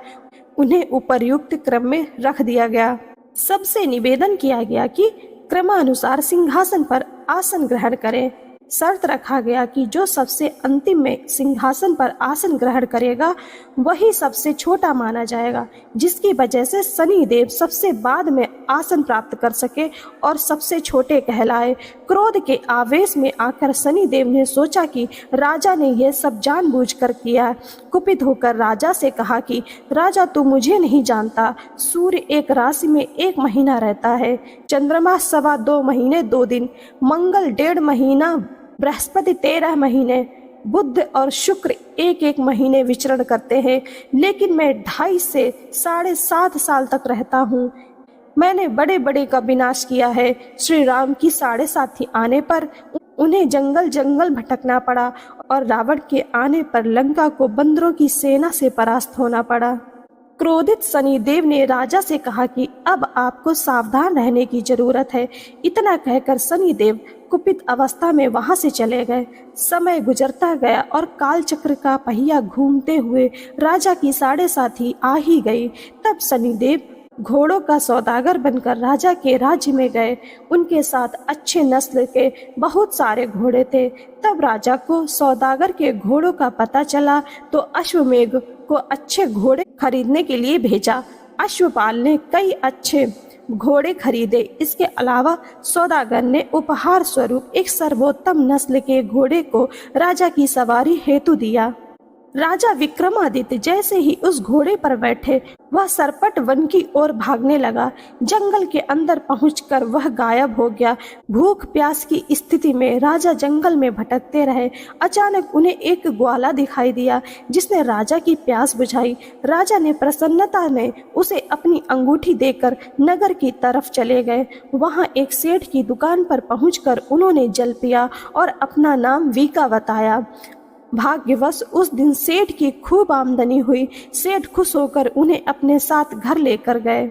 उन्हें उपर्युक्त क्रम में रख दिया गया। सबसे निवेदन किया गया कि क्रमानुसार सिंहासन पर आसन ग्रहण करें। शर्त रखा गया कि जो सबसे अंतिम में सिंहासन पर आसन ग्रहण करेगा वही सबसे छोटा माना जाएगा, जिसकी वजह से शनिदेव सबसे बाद में आसन प्राप्त कर सके और सबसे छोटे कहलाए। क्रोध के आवेश में आकर शनिदेव ने सोचा कि राजा ने यह सब जानबूझकर किया। कुपित होकर राजा से कहा कि राजा, तू मुझे नहीं जानता। सूर्य एक राशि में 1 महीना रहता है, चंद्रमा 2.25 महीने 2 दिन, मंगल 1.5 महीना, बृहस्पति 13 महीने, बुध और शुक्र 1-1 महीने विचरण करते हैं, लेकिन मैं 2.5 से 7.5 साल तक रहता हूँ। मैंने बड़े बड़े का विनाश किया है। श्री राम की 7.5 आने पर उन्हें जंगल जंगल भटकना पड़ा और रावण के आने पर लंका को बंदरों की सेना से परास्त होना पड़ा। क्रोधित शनिदेव ने राजा से कहा कि अब आपको सावधान रहने की जरूरत है। इतना कहकर शनिदेव कुपित अवस्था में वहां से चले गए। समय गुजरता गया और कालचक्र का पहिया घूमते हुए राजा की 7.5 आ ही गई। तब शनिदेव घोड़ों का सौदागर बनकर राजा के राज्य में गए। उनके साथ अच्छे नस्ल के बहुत सारे घोड़े थे। तब राजा को सौदागर के घोड़ों का पता चला तो अश्वमेघ को अच्छे घोड़े खरीदने के लिए भेजा। अश्वपाल ने कई अच्छे घोड़े खरीदे। इसके अलावा सौदागर ने उपहार स्वरूप एक सर्वोत्तम नस्ल के घोड़े को राजा की सवारी हेतु दिया। राजा विक्रमादित्य जैसे ही उस घोड़े पर बैठे वह सरपट वन की ओर भागने लगा। जंगल के अंदर पहुंचकर वह गायब हो गया। भूख प्यास की स्थिति में राजा जंगल में भटकते रहे। अचानक उन्हें एक ग्वाला दिखाई दिया जिसने राजा की प्यास बुझाई। राजा ने प्रसन्नता में उसे अपनी अंगूठी देकर नगर की तरफ चले गए। वहां एक सेठ की दुकान पर पहुंचकर उन्होंने जल पिया और अपना नाम वीका बताया। भाग्यवश उस दिन सेठ की खूब आमदनी हुई। सेठ खुश होकर उन्हें अपने साथ घर लेकर गए।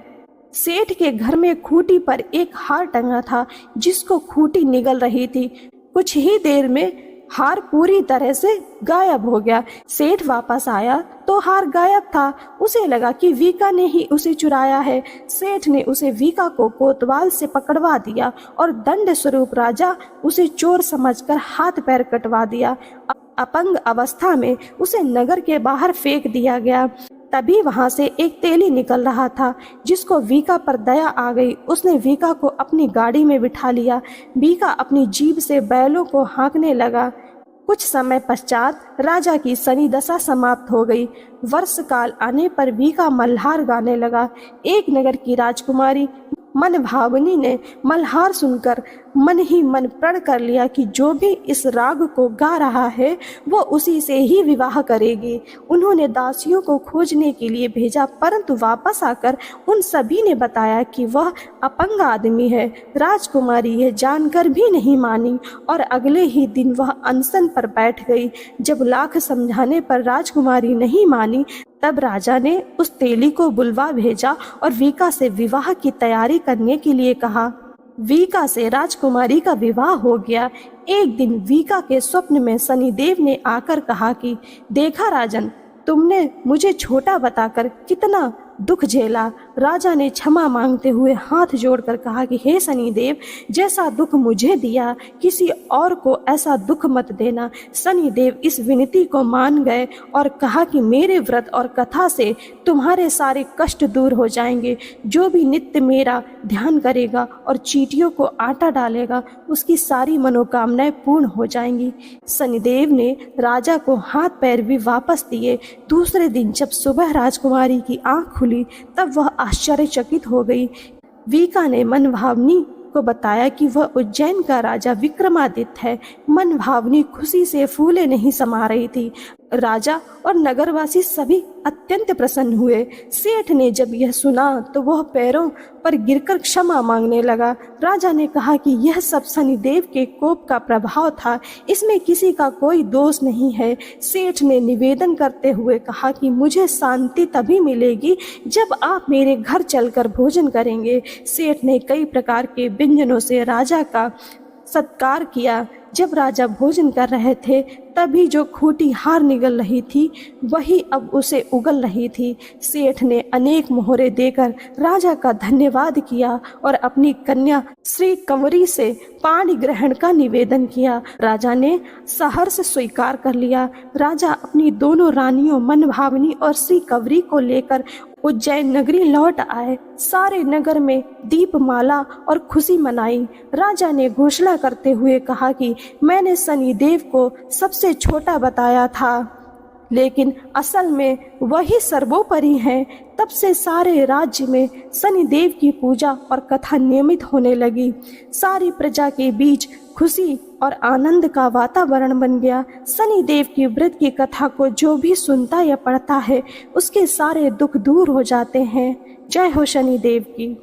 सेठ के घर में खूंटी पर एक हार टंगा था जिसको खूंटी निगल रही थी। कुछ ही देर में हार पूरी तरह से गायब हो गया। सेठ वापस आया तो हार गायब था। उसे लगा कि वीका ने ही उसे चुराया है। सेठ ने उसे वीका को कोतवाल से पकड़वा दिया और दंड स्वरूप राजा उसे चोर समझकर हाथ पैर कटवा दिया। अपंग अवस्था में उसे नगर के बाहर फेंक दिया गया। तभी वहां से एक तेली निकल रहा था जिसको वीका पर दया आ गई। उसने वीका को अपनी गाड़ी में बिठा लिया। वीका अपनी जीभ से बैलों को हाँकने लगा। कुछ समय पश्चात राजा की शनि दशा समाप्त हो गई। वर्ष काल आने पर वीका मल्हार गाने लगा। एक नगर की राजकुमारी मन भावनी ने मल्हार सुनकर मन ही मन प्रण कर लिया कि जो भी इस राग को गा रहा है वो उसी से ही विवाह करेगी। उन्होंने दासियों को खोजने के लिए भेजा, परंतु वापस आकर उन सभी ने बताया कि वह अपंग आदमी है। राजकुमारी यह जानकर भी नहीं मानी और अगले ही दिन वह अनशन पर बैठ गई। जब लाख समझाने पर राजकुमारी नहीं मानी तब राजा ने उस तेली को बुलवा भेजा और वीका से विवाह की तैयारी करने के लिए कहा। वीका से राजकुमारी का विवाह हो गया। एक दिन वीका के स्वप्न में शनिदेव ने आकर कहा कि देखा राजन, तुमने मुझे छोटा बताकर कितना दुख झेला। राजा ने क्षमा मांगते हुए हाथ जोड़कर कहा कि हे शनिदेव, जैसा दुख मुझे दिया किसी और को ऐसा दुख मत देना। शनिदेव इस विनती को मान गए और कहा कि मेरे व्रत और कथा से तुम्हारे सारे कष्ट दूर हो जाएंगे। जो भी नित्य मेरा ध्यान करेगा और चींटियों को आटा डालेगा उसकी सारी मनोकामनाएं पूर्ण हो जाएंगी। शनिदेव ने राजा को हाथ पैर भी वापस दिए। दूसरे दिन जब सुबह राजकुमारी की आंख खुली तब वह आश्चर्यचकित हो गई। वीका ने मनभावनी को बताया कि वह उज्जैन का राजा विक्रमादित्य है। मनभावनी खुशी से फूले नहीं समा रही थी। राजा और नगरवासी सभी अत्यंत प्रसन्न हुए। सेठ ने जब यह सुना तो वह पैरों पर गिरकर क्षमा मांगने लगा। राजा ने कहा कि यह सब शनिदेव के कोप का प्रभाव था, इसमें किसी का कोई दोष नहीं है। सेठ ने निवेदन करते हुए कहा कि मुझे शांति तभी मिलेगी जब आप मेरे घर चलकर भोजन करेंगे। सेठ ने कई प्रकार के व्यंजनों से राजा का सत्कार किया। जब राजा भोजन कर रहे थे तभी जो खूंटी हार निगल रही थी वही अब उसे उगल रही थी। सेठ ने अनेक मोहरे देकर राजा का धन्यवाद किया और अपनी कन्या श्री कंवरी से पानी ग्रहण का निवेदन किया। राजा ने सहर्ष स्वीकार कर लिया। राजा अपनी दोनों रानियों मनभावनी और श्री कंवरी को लेकर उज्जैन नगरी लौट आए। सारे नगर में दीपमाला और खुशी मनाई। राजा ने घोषणा करते हुए कहा कि मैंने शनिदेव को सबसे छोटा बताया था, लेकिन असल में वही सर्वोपरि हैं। तब से सारे राज्य में शनिदेव की पूजा और कथा नियमित होने लगी। सारी प्रजा के बीच खुशी और आनंद का वातावरण बन गया। शनिदेव की व्रत की कथा को जो भी सुनता या पढ़ता है उसके सारे दुख दूर हो जाते हैं। जय हो शनिदेव की।